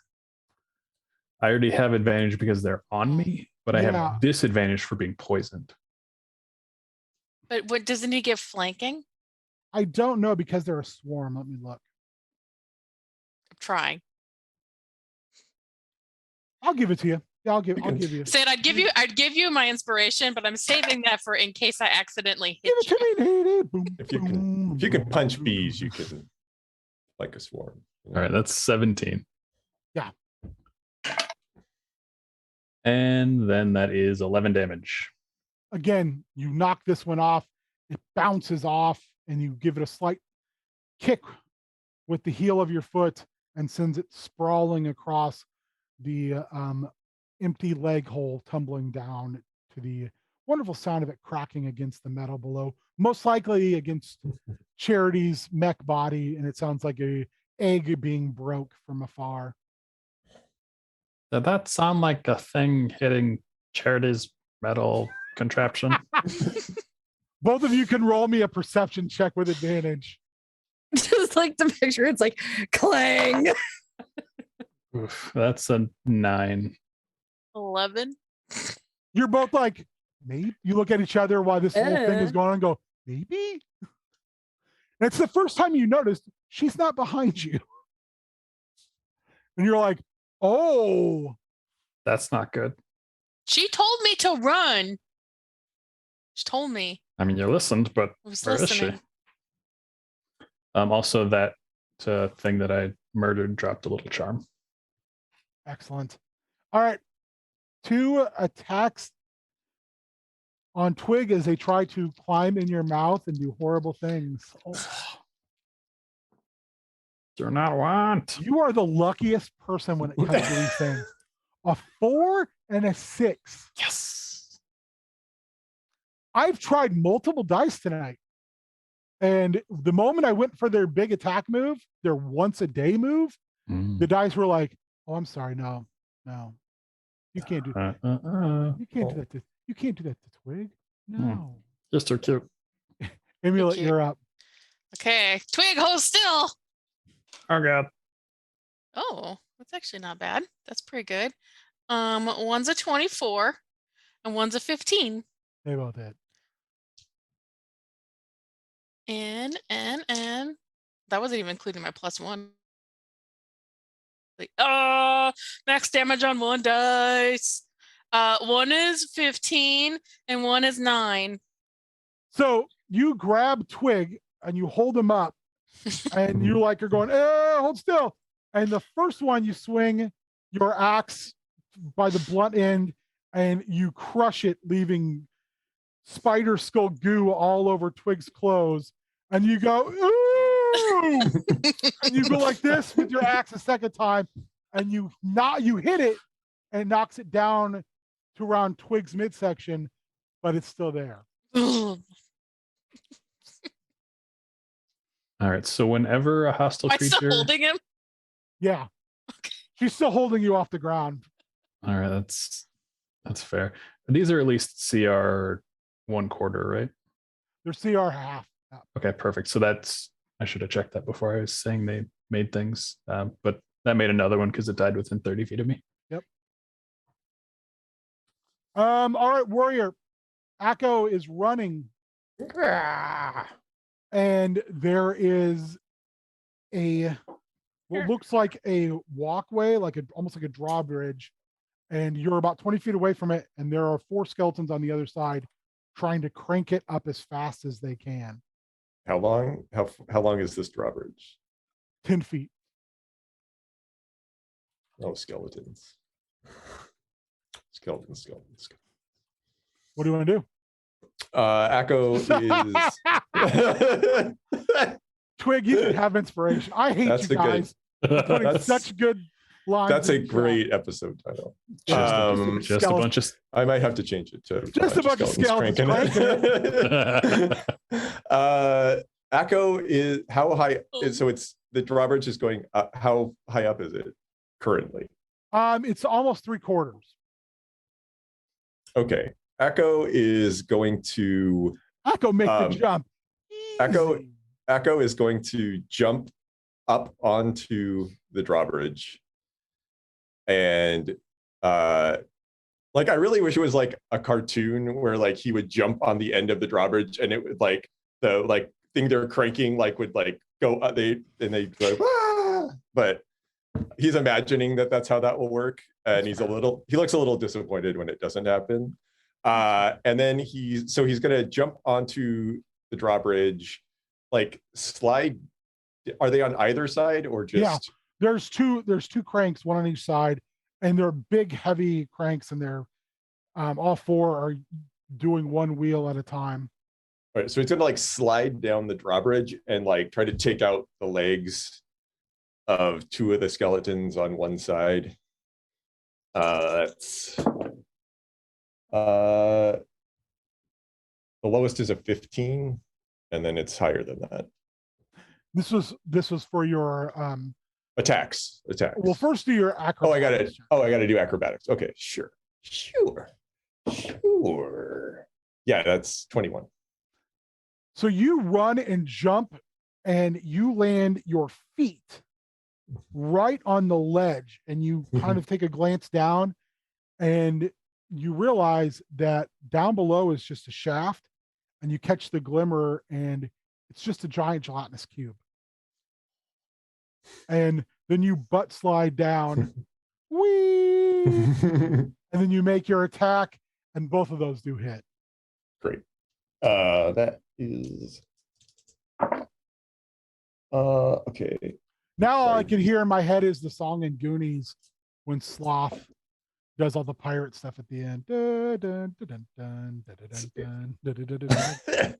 I already have advantage because they're on me, but I Yeah. have disadvantage for being poisoned. But what doesn't he get flanking? I don't know because they're a swarm. Let me look. I'm trying. I'll give it to you. Yeah, I'll give you. Said I'd give you my inspiration, but I'm saving that for in case I accidentally hit Give it you. to me, Boom, If you boom, can punch boom, bees, you boom. can like a swarm. All right, that's 17. Yeah. And then that is 11 damage. Again, you knock this one off. It bounces off, and you give it a slight kick with the heel of your foot and sends it sprawling across the empty leg hole, tumbling down to the wonderful sound of it cracking against the metal below, most likely against Charity's mech body, and it sounds like a egg being broke from afar. Did that sound like a thing hitting Charity's metal contraption? Both of you can roll me a perception check with advantage. Just like the picture, it's like clang. Oof, that's a 9. 11. You're both like, maybe. You look at each other while this whole thing is going on and go, maybe? And it's the first time you noticed she's not behind you. And you're like, oh. That's not good. She told me to run. She told me. I mean, you listened, but I was where is she? listening. Also, that thing that I murdered dropped a little charm. Excellent. All right. 2 attacks on Twig as they try to climb in your mouth and do horrible things. Oh, Do not want. you are the luckiest person when it comes to these things. A 4 and a 6. Yes. I've tried multiple dice tonight. And the moment I went for their big attack move, their once a day move, the dice were like, "Oh, I'm sorry, no, you can't do that. You can't do that. You can't do that to Twig. No." Just so cute. Amulet, cute. you're up. Okay, Twig, hold still. Oh god. Oh, that's actually not bad. That's pretty good. One's a 24 and one's a 15. They both hit. And that wasn't even including my +1. Max damage on one dice. One is 15 and one is 9. So you grab Twig and you hold him up, and you like are going, hold still. And the first one you swing your axe by the blunt end, and you crush it, leaving spider skull goo all over Twig's clothes. And you go, ooh! And you go like this with your axe a second time, and you hit it, and it knocks it down to around Twig's midsection, but it's still there. All right. So whenever a hostile Am I still creature. holding him? Yeah. She's still holding you off the ground. All right, that's fair. These are at least CR 1/4, right? They're CR half. Okay, perfect. So I should have checked that before I was saying they made things. But that made another one because it died within 30 feet of me. Yep. All right, warrior. Akko is running. And there is what looks like a walkway, almost like a drawbridge, and you're about 20 feet away from it, and there are 4 skeletons on the other side trying to crank it up as fast as they can. How long? How long is this drawbridge? 10 feet. Oh, skeletons. Skeletons. What do you want to do? Akko is Twig, you can have inspiration. I hate That's you a good- guys for putting that's- such good lines. that's a in the chat. great episode title. Just a bunch of. I might have to change it to Just a bunch of skeletons cranking. Akko is how high is so it's the drawbridge is going up. How high up is it currently? It's almost 3/4. Okay. Akko is going to Akko, make the jump. Easy. Akko is going to jump up onto the drawbridge, and like I really wish it was like a cartoon where like he would jump on the end of the drawbridge and it would like the like thing they're cranking like would like go they go but he's imagining that that's how that will work, and he looks a little disappointed when it doesn't happen. And then he's gonna jump onto the drawbridge, like slide. Are they on either side or just? Yeah, there's two cranks, one on each side, and they're big, heavy cranks, and they're all 4 are doing one wheel at a time. All right, so he's gonna like slide down the drawbridge and like try to take out the legs of 2 of the skeletons on one side. That's the lowest is a 15, and then it's higher than that. This was for your Attacks. well, first do your acrobatics. I got to do acrobatics. Okay, sure. Yeah, that's 21. So you run and jump, and you land your feet right on the ledge, and you kind of take a glance down, and you realize that down below is just a shaft, and you catch the glimmer, and it's just a giant gelatinous cube. And then you butt slide down, whee, and then you make your attack, and both of those do hit. Great. That is okay. Now all I Sorry. can hear in my head is the song in Goonies when Sloth does all the pirate stuff at the end. Dun, dun, dun, dun, dun, dun, dun, dun, dun, dun, dun.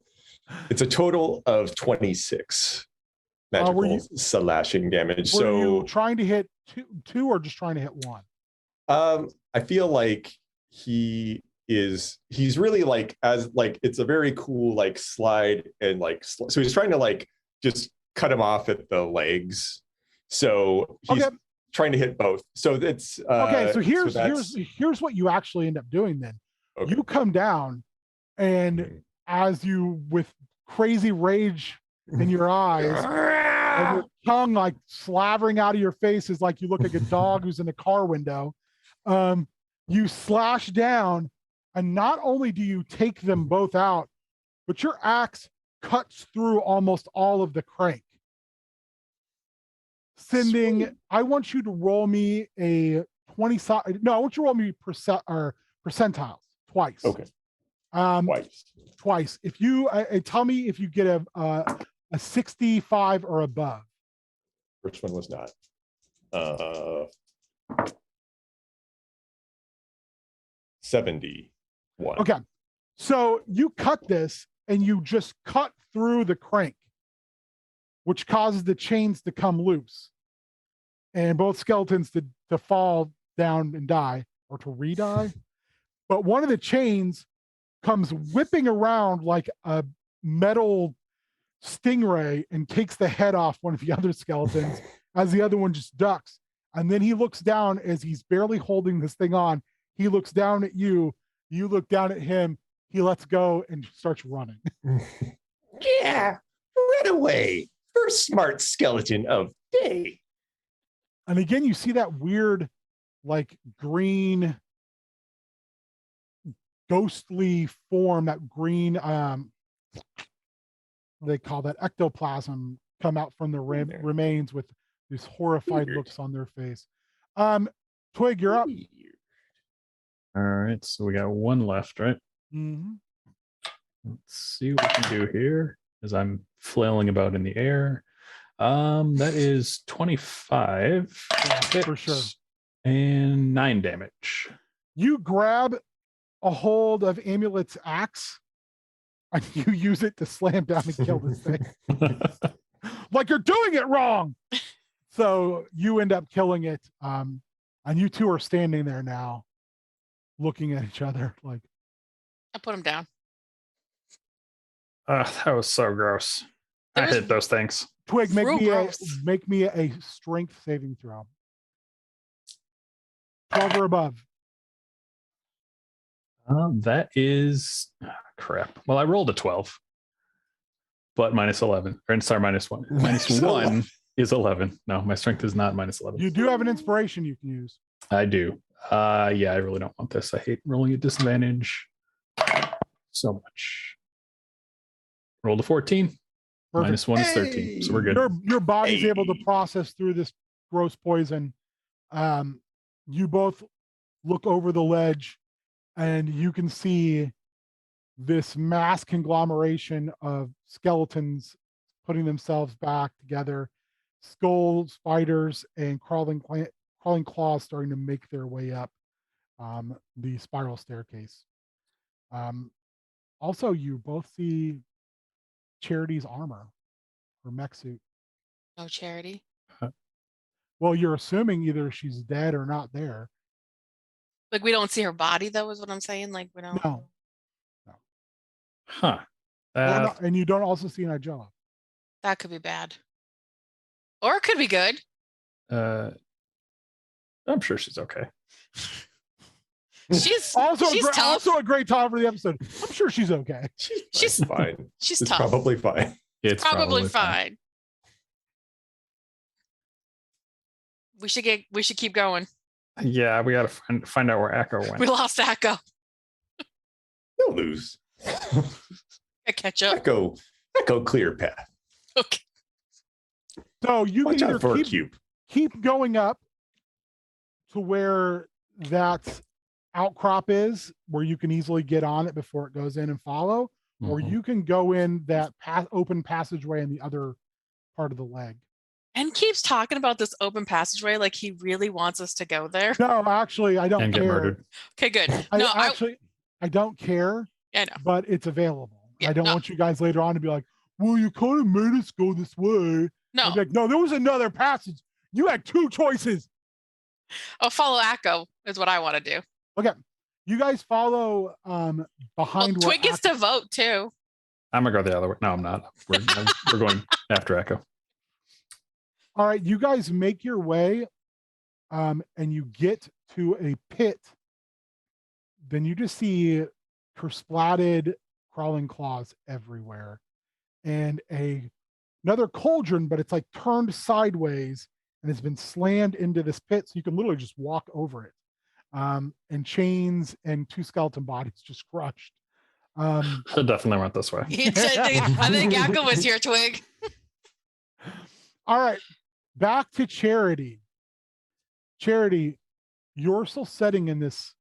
It's a total of 26 magical slashing damage. Were So you trying to hit two or just trying to hit one? I feel like he is he's really like it's a very cool like slide and like so he's trying to like just cut him off at the legs. So he's trying to hit both. So it's okay. So here's what you actually end up doing then. Okay. You come down, and as you with crazy rage in your eyes, and your tongue like slavering out of your face is like you look like a dog who's in a car window. You slash down, and not only do you take them both out, but your axe cuts through almost all of the crank. I want you to roll me a 20 side. No, I want you to roll me percentiles twice. Okay. Twice. If you tell me if you get a 65 or above. First one was not. 71. Okay. So you cut this and you just cut through the crank, which causes the chains to come loose and both skeletons to fall down and die, or to re-die. But one of the chains comes whipping around like a metal stingray and takes the head off one of the other skeletons as the other one just ducks. And then he looks down as he's barely holding this thing on. He looks down at you. You look down at him. He lets go and starts running. Yeah, right away. First smart skeleton of day. And again, you see that weird, like green, ghostly form, that green, they call that ectoplasm, come out from the remains with these horrified looks on their face. Twig, you're up. All right, so we got one left, right? Mm-hmm. Let's see what we can do here as I'm flailing about in the air. That is 25 for sure, and 9 damage. You grab a hold of Amulet's axe and you use it to slam down and kill this thing. Like you're doing it wrong. So you end up killing it. And you two are standing there now looking at each other like. I put him down. That was so gross. I hate those things. Twig, make me a strength saving throw. 12 or above. That is crap. Well, I rolled a 12, but minus 11. Or sorry, minus 1. Minus 1 is 11. No, my strength is not minus 11. You do have an inspiration you can use. I do. Yeah, I really don't want this. I hate rolling at disadvantage so much. Rolled a 14. Perfect. Minus 1 is 13. So we're good. Your body's able to process through this gross poison. You both look over the ledge and you can see this mass conglomeration of skeletons putting themselves back together, skull spiders and crawling claws starting to make their way up the spiral staircase. Also, you both see Charity's armor or mech suit. No Charity. Well, you're assuming either she's dead or not there. Like we don't see her body, though, is what I'm saying. Like we don't. No. Huh. And you don't also see Nigella. That could be bad. Or it could be good. I'm sure she's okay. She's tough. Also a great time for the episode. I'm sure she's okay. She's fine. She's it's tough. Probably fine. It's probably fine. We should keep going. Yeah, we gotta find out where Echo went. We lost Echo. You'll lose. I catch up. Echo clear path. Okay. So you Watch can out for either a cube. keep going up to where that outcrop is, where you can easily get on it before it goes in and follow, or you can go in that open passageway in the other part of the leg. And keeps talking about this open passageway like he really wants us to go there. No, actually, I don't and care. Get murdered. Okay, good. No, I don't care. I know. But it's available. Yeah, I don't want you guys later on to be like, well, you kind of made us go this way. No. I'd be like, no, there was another passage. You had two choices. Oh, follow Echo is what I want to do. Okay. You guys follow Well, behind where Twig gets to vote too. I'm gonna go the other way. No, I'm not. We're going after Echo. All right, you guys make your way and you get to a pit. Then you just see splatted crawling claws everywhere and another cauldron, but it's like turned sideways and has been slammed into this pit. So you can literally just walk over it. And chains and 2 skeleton bodies just crushed. It definitely went this way. I think Yakko was here, Twig. All right, back to Charity. Charity, you're still sitting in this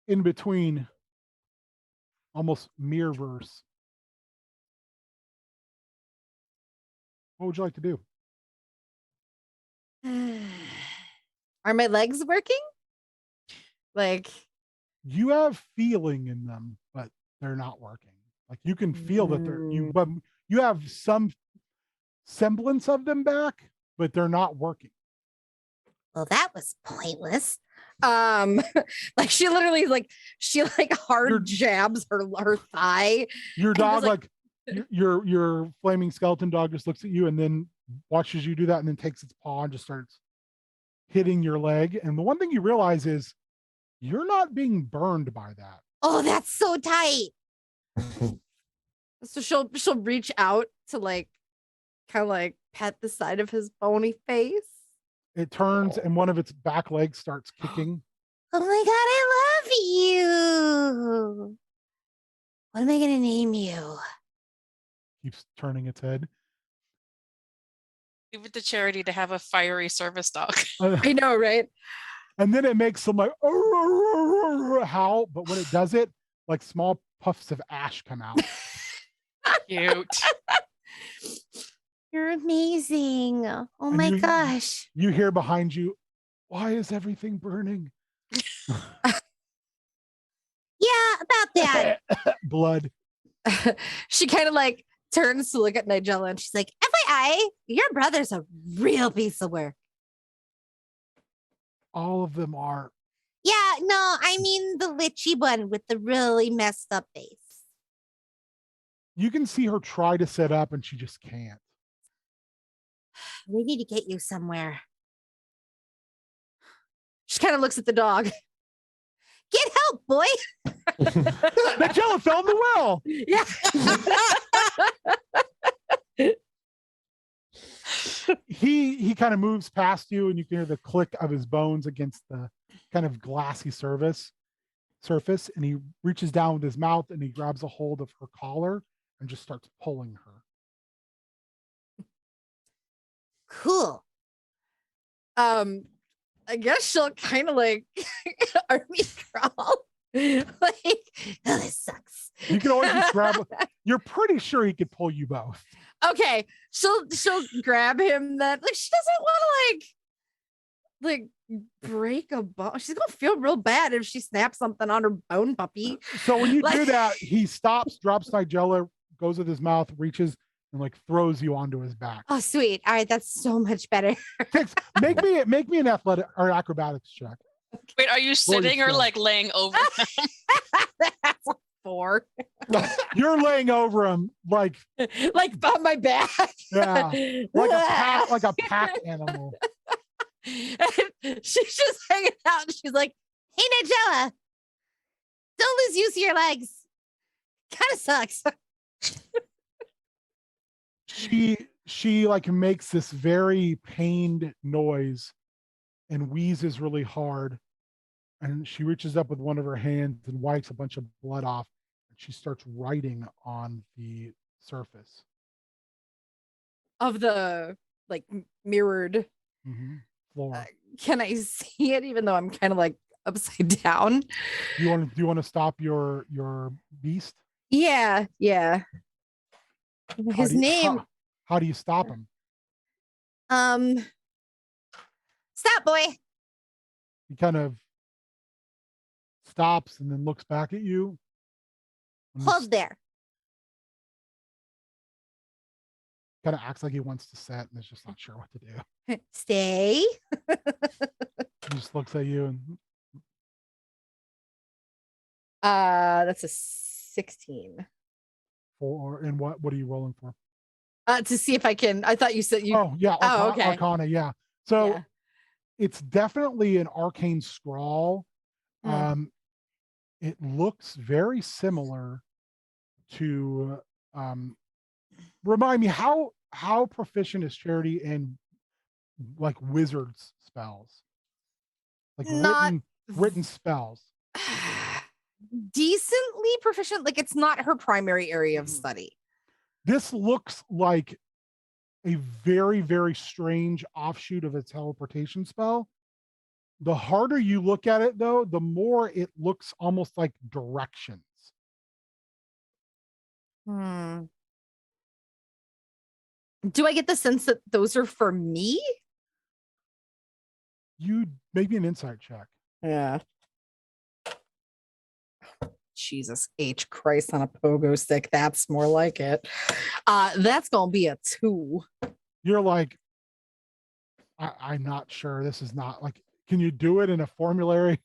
in between almost mirror verse. What would you like to do? Are my legs working? Like, You have feeling in them, but they're not working. Like you can feel that but you have some semblance of them back, but they're not working. Well, that was pointless. like she literally hard jabs her thigh. Your And dog, just, like- your flaming skeleton dog just looks at you and then watches you do that and then takes its paw and just starts hitting your leg. And the one thing you realize is you're not being burned by that. Oh, that's so tight. So she'll reach out to like kind of like pet the side of his bony face. It turns and one of its back legs starts kicking. Oh my god, I love you. What am I gonna name you? Keeps turning its head. Give it to Charity to have a fiery service dog. I know, right? And then it makes some like howl, but when it does it, like small puffs of ash come out. Cute. You're amazing. Oh And my you- gosh. You hear behind you, why is everything burning? Yeah, about that. Blood. She kind of like turns to look at Nigella and she's like, FYI, your brother's a real piece of work. All of them are. Yeah, no, I mean the litchy one with the really messed up face. You can see her try to set up and she just can't. We need to get you somewhere. she kind of looks at the dog. Get help, boy. That jello fell in the well. Yeah. He kind of moves past you and you can hear the click of his bones against the kind of glassy surface and he reaches down with his mouth and he grabs a hold of her collar and just starts pulling her. Cool. I guess she'll kind of like army crawl. like, Oh, this sucks. You can always just grab. You're pretty sure he could pull you both. okay, she'll grab him. That like she doesn't want to like break a bone. She's gonna feel real bad if she snaps something on her bone puppy. So when you do Like- that, he stops, drops Nigella, goes with his mouth, reaches, and like throws you onto his back. Oh, sweet. All right, that's so much better. Make me an athletic or acrobatics check. Wait, are you sitting or skill. like laying over them? That's a 4. You're laying over him like like on my back. yeah, like a pack animal. And she's just hanging out. And she's like, Hey, Nigella, don't lose use of your legs. Kind of sucks. She like makes this very pained noise and wheezes really hard. And she reaches up with one of her hands and wipes a bunch of blood off. And she starts writing on the surface. of the like mirrored. Floor. Can I see it even though I'm kind of like upside down? Do you want to stop your beast? Yeah. His name. How do you stop him? Stop, boy. He kind of stops and then looks back at you. Hold there. Kind of acts like he wants to set and is just not sure what to do. Stay. He just looks at you and That's a 16. For and what are you rolling for? To see if I can. I thought you said you. Oh yeah, Oh, okay. Arcana, yeah. So Yeah. it's definitely an arcane scrawl. Hmm. It looks very similar to remind me how proficient is Charity in like wizards spells, like Not written spells. decently proficient. Like it's not her primary area of study. This looks like a very, very strange offshoot of a teleportation spell. The harder you look at it, though, the more it looks almost like directions. Hmm. Do I get the sense that those are for me? You maybe an insight check. Yeah. Jesus H Christ on a pogo stick. That's more like it. That's gonna be a 2. You're like, I'm not sure. This is not like, can you do it in a formulary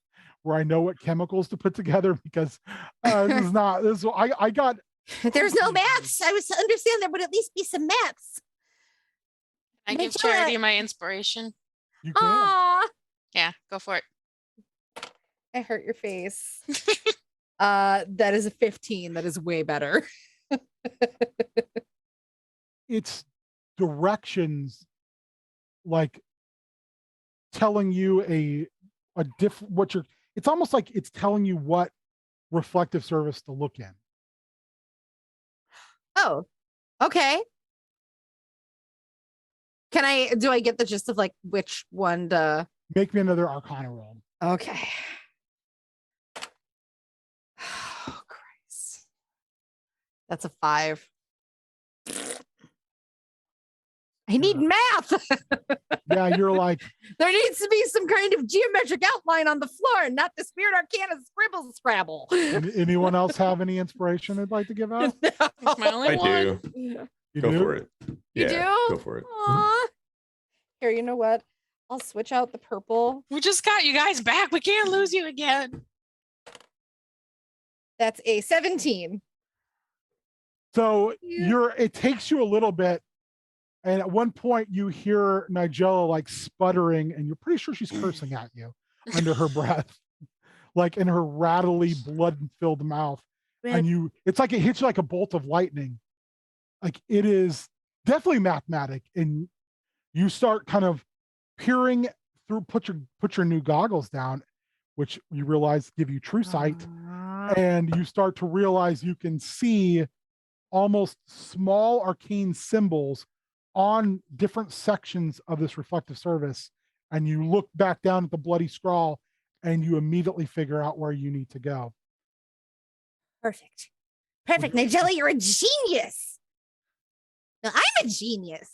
where I know what chemicals to put together? Because this is not this. I got. There's no maths. I was to understand there would at least be some maths. I give Nigella- Charity my inspiration. You can. Aw, Yeah, go for it. I hurt your face. That is a 15. That is way better. It's directions like telling you a different what you're. It's almost like it's telling you what reflective service to look in. Oh, okay. Do I get the gist of like which one to? Make me another Arcana roll. Okay. Oh, Christ. That's a 5. I need Yeah. math. Yeah, you're like, There needs to be some kind of geometric outline on the floor, and not the Spirit Arcana scribble scrabble. anyone else have any inspiration they'd like to give out? It's my only I one. do. You Go do? for it. You Yeah, do? go for it. Aw. Here, you know what? I'll switch out the purple. We just got you guys back. We can't lose you again. That's a 17. So Yeah. it takes you a little bit. And at one point you hear Nigella like sputtering and you're pretty sure she's cursing at you under her breath, like in her rattly blood-filled mouth. And it's like it hits you like a bolt of lightning. Like it is definitely mathematic. And you start kind of peering through, put your new goggles down, which you realize give you true sight. And you start to realize you can see almost small arcane symbols on different sections of this reflective service. And you look back down at the bloody scrawl and you immediately figure out where you need to go. Perfect. Perfect. Nigella, you're a genius. No, I'm a genius.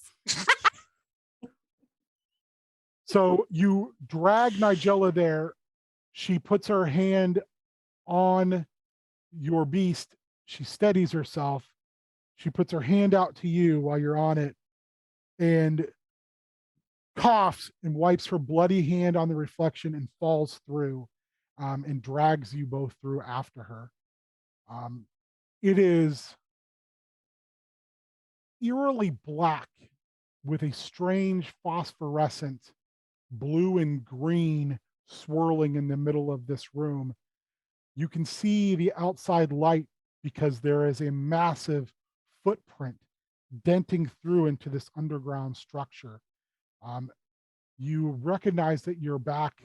So you drag Nigella there. She puts her hand on your beast. She steadies herself. She puts her hand out to you while you're on it and coughs and wipes her bloody hand on the reflection and falls through and drags you both through after her. It is eerily black with a strange phosphorescent blue and green swirling in the middle of this room. You can see the outside light because there is a massive footprint denting through into this underground structure. You recognize that you're back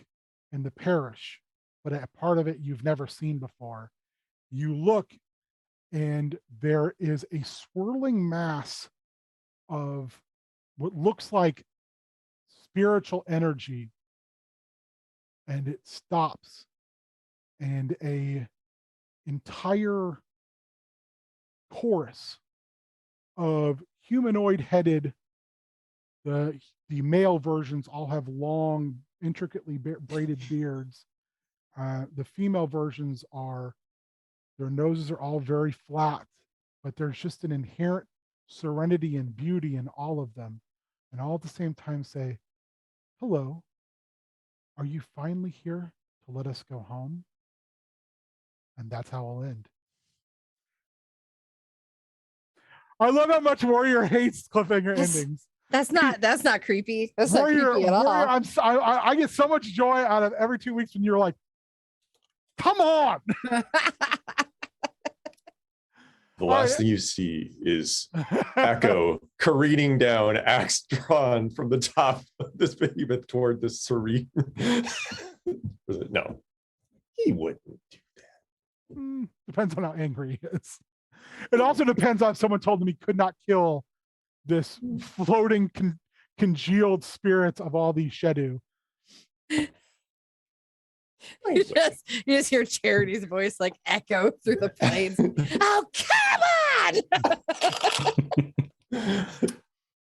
in the parish, but a part of it you've never seen before. You look and there is a swirling mass of what looks like spiritual energy, and it stops and a entire chorus of humanoid headed, the male versions all have long intricately braided beards. The female versions their noses are all very flat, but there's just an inherent serenity and beauty in all of them, and all at the same time say, hello, are you finally here to let us go home? and that's how I'll end. I love how much Warrior hates cliffhanger endings. That's not creepy. That's not Warrior, creepy at all. Warrior, I get so much joy out of every 2 weeks when you're like, come on. The last thing you see is Echo careening down, axe drawn from the top of this behemoth toward this serene. No, he wouldn't do that. Depends on how angry he is. It also depends on if someone told him he could not kill this floating congealed spirits of all these Shedu. You just hear Charity's voice like echo through the plains. Oh, come on!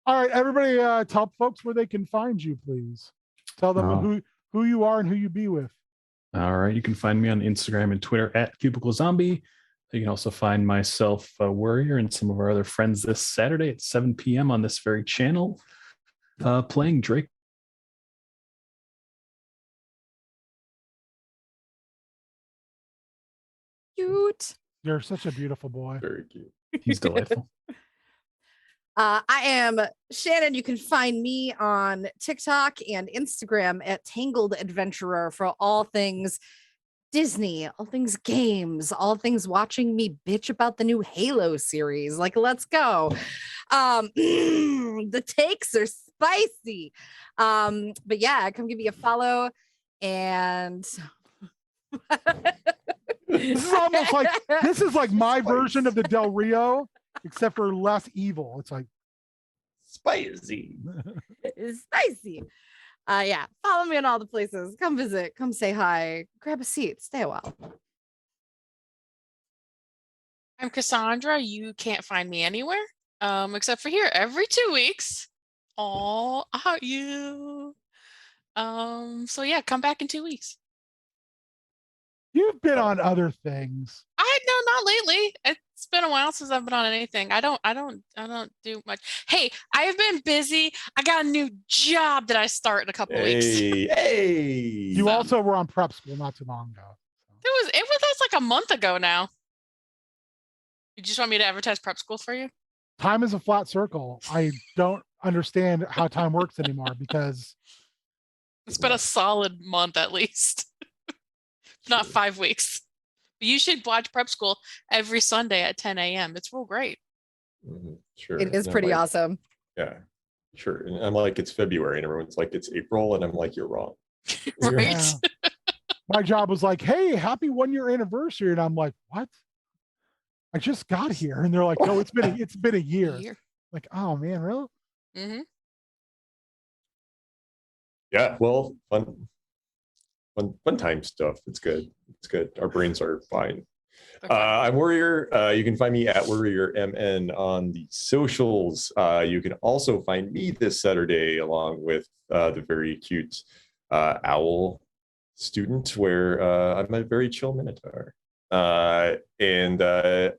All right, everybody, tell folks where they can find you, please. Tell them who you are and who you be with. All right, you can find me on Instagram and Twitter at Cubicle Zombie. You can also find myself, Warrior, and some of our other friends this Saturday at 7 p.m. on this very channel, playing Drake. Cute. You're such a beautiful boy. Very cute. He's delightful. I am Shannon. You can find me on TikTok and Instagram at Tangled Adventurer for all things Disney, all things games, all things watching me bitch about the new Halo series. Like, let's go. The takes are spicy. But yeah, come give me a follow. And This is like my version of the Del Rio, except for less evil. It's like Spicy. It's spicy. Yeah, follow me in all the places. Come visit, come say hi, grab a seat, stay a while. I'm Cassandra. You can't find me anywhere, except for here every 2 weeks. All about you. So yeah, come back in 2 weeks. you've been on other things. No, not lately. It's been a while since I've been on anything. I don't do much. Hey, I've been busy. I got a new job that I start in a couple weeks. Hey. You also were on prep school not too long ago. It was that's like a month ago now. You just want me to advertise prep school for you? Time is a flat circle. I don't understand how time works anymore because It's been a solid month at least. Not 5 weeks. But you should watch prep school every Sunday at 10 a.m. It's real great. Sure. It is And I'm pretty like, awesome. Yeah, sure. And I'm like, it's February, and everyone's like, it's April, and I'm like, you're wrong. Right? Yeah. My job was like, hey, happy 1 year anniversary. And I'm like, what? I just got here. And they're like, no, it's been a year. Like, oh man, really? Mm-hmm. Yeah, well, fun time stuff. It's good. It's good. Our brains are fine. I'm Warrior. You can find me at Warrior MN on the socials. You can also find me this Saturday along with the very cute owl student, where I'm a very chill minotaur. And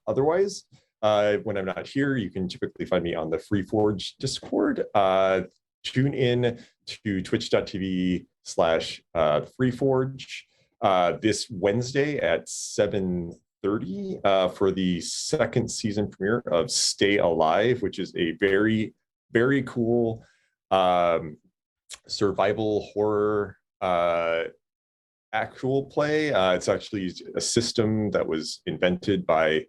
otherwise, when I'm not here, you can typically find me on the FreeForge Discord. Tune in to twitch.tv/FreeForge this Wednesday at 7:30 for the second season premiere of Stay Alive, which is a very, very cool survival horror actual play. It's actually a system that was invented by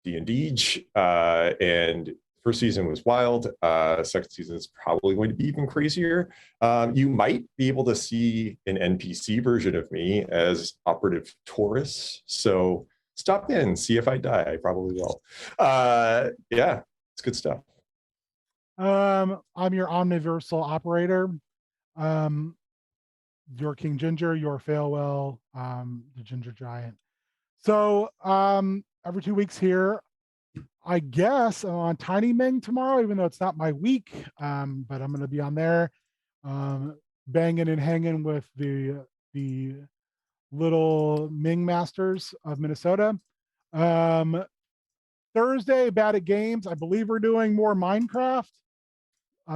D&D, and first season was wild. Second season is probably going to be even crazier. You might be able to see an NPC version of me as Operative Taurus. So stop in, see if I die. I probably will. Yeah, it's good stuff. I'm your omniversal operator. Your King Ginger, your Failwell, the Ginger Giant. So every 2 weeks here, I guess I'm on Tiny Ming tomorrow, even though it's not my week. But I'm going to be on there, banging and hanging with the little Ming Masters of Minnesota. Thursday, Bad at Games. I believe we're doing more Minecraft.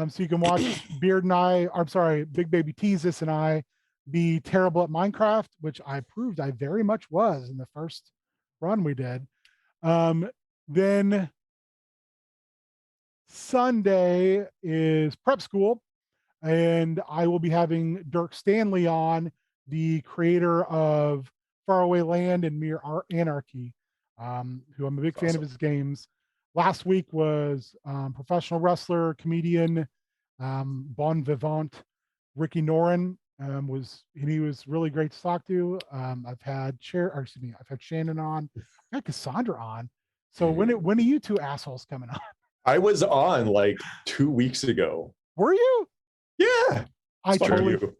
So you can watch Beard and Big Baby Teasus and I be terrible at Minecraft, which I proved I very much was in the first run we did. Then Sunday is prep school, and I will be having Dirk Stanley on, the creator of Faraway Land and Mere Anarchy, who I'm a big fan of his games. Last week was professional wrestler, comedian, bon vivant, Ricky Noren. He was really great to talk to. I've had Shannon on, I've had Cassandra on. So when are you two assholes coming on? I was on like 2 weeks ago. Were you? Yeah. I Fuck totally. you.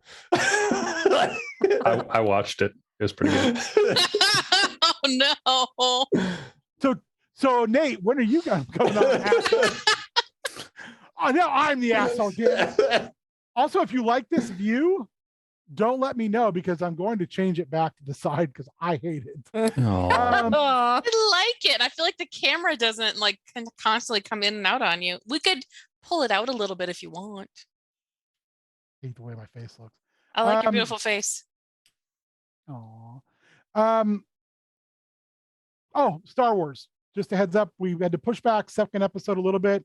I watched it. It was pretty good. Oh no. So Nate, when are you guys coming on? Asshole? Oh, now I'm the asshole again. Also, if you like this view, don't let me know, because I'm going to change it back to the side because I hate it. I like it. I feel like the camera doesn't like constantly come in and out on you. We could pull it out a little bit if you want. Hate the way my face looks. I like your beautiful face. Oh, Star Wars. Just a heads up, we had to push back second episode a little bit,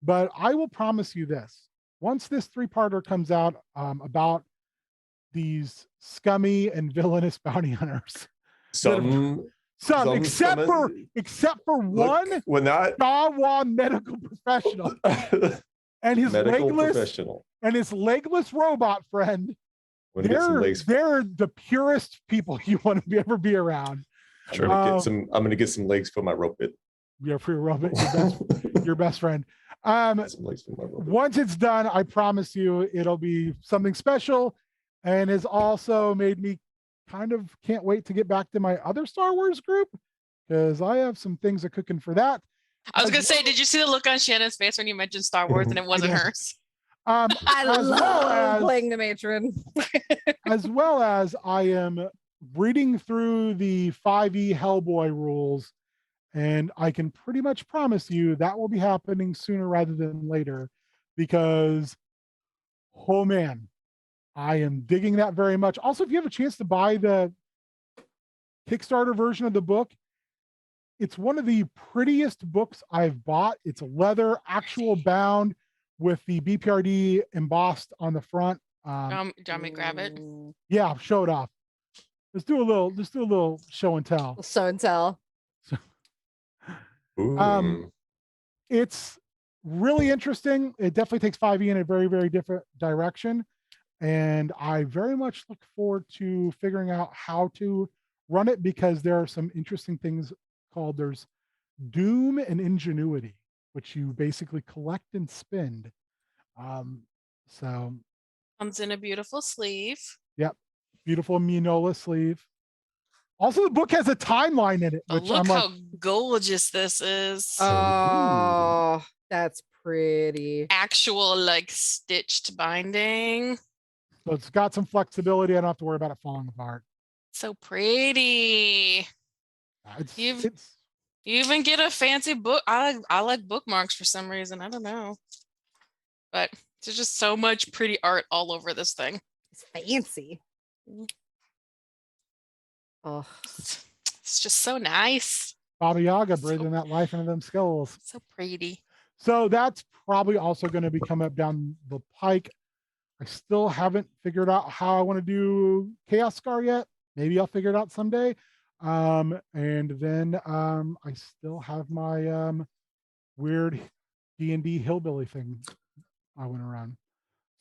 but I will promise you this: once this 3-parter comes out about these scummy and villainous bounty hunters, Some except for one when that Dawa medical professional and his legless robot friend. They're the purest people you want to ever be around. I'm gonna get some legs for my rope bit. Yeah, for your robot, your best friend. Once it's done, I promise you it'll be something special, and has also made me kind of can't wait to get back to my other Star Wars group, because I have some things cooking for that. I was gonna say, did you see the look on Shannon's face when you mentioned Star Wars and it wasn't hers? I love playing the matron. As well as I am reading through the 5e Hellboy rules, and I can pretty much promise you that will be happening sooner rather than later, because, oh man, I am digging that very much. Also, if you have a chance to buy the Kickstarter version of the book, it's one of the prettiest books I've bought. It's a leather, actual bound, with the BPRD embossed on the front. Do you want me to grab it? Yeah, show it off. Let's do a little show and tell. Show and tell. It's really interesting. It definitely takes 5e in a very, very different direction. And I very much look forward to figuring out how to run it, because there are some interesting things there's Doom and Ingenuity, which you basically collect and spend. So comes in a beautiful sleeve. Yep, beautiful Minola sleeve. Also, the book has a timeline in it. Which look how gorgeous this is. Oh, that's pretty. Actual like stitched binding. So it's got some flexibility. I don't have to worry about it falling apart. So pretty. You even get a fancy book. I like bookmarks for some reason. I don't know. But there's just so much pretty art all over this thing. It's fancy. Oh, it's just so nice. Baba Yaga breathing that life into them skulls. So pretty. So that's probably also going to be coming up down the pike. I still haven't figured out how I want to do Chaos Scar yet. Maybe I'll figure it out someday. And then I still have my weird D&D hillbilly thing I went around.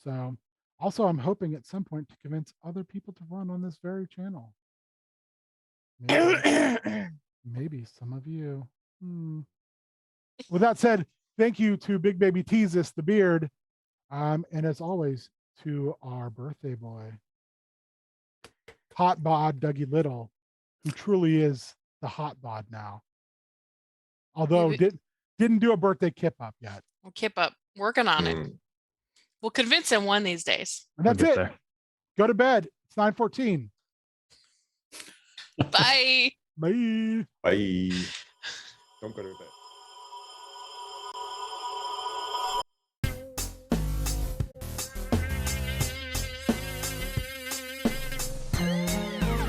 So also I'm hoping at some point to convince other people to run on this very channel. Maybe some of you. With that said, thank you to Big Baby Teasus, the beard. And as always, to our birthday boy, Hot Bod Dougie Little, who truly is the hot bod now. Although didn't do a birthday kip up yet. Kip up, working on it. We'll convince him one these days. And that's it. There. Go to bed. It's 9:14. Bye. Bye. Bye. Don't go to bed.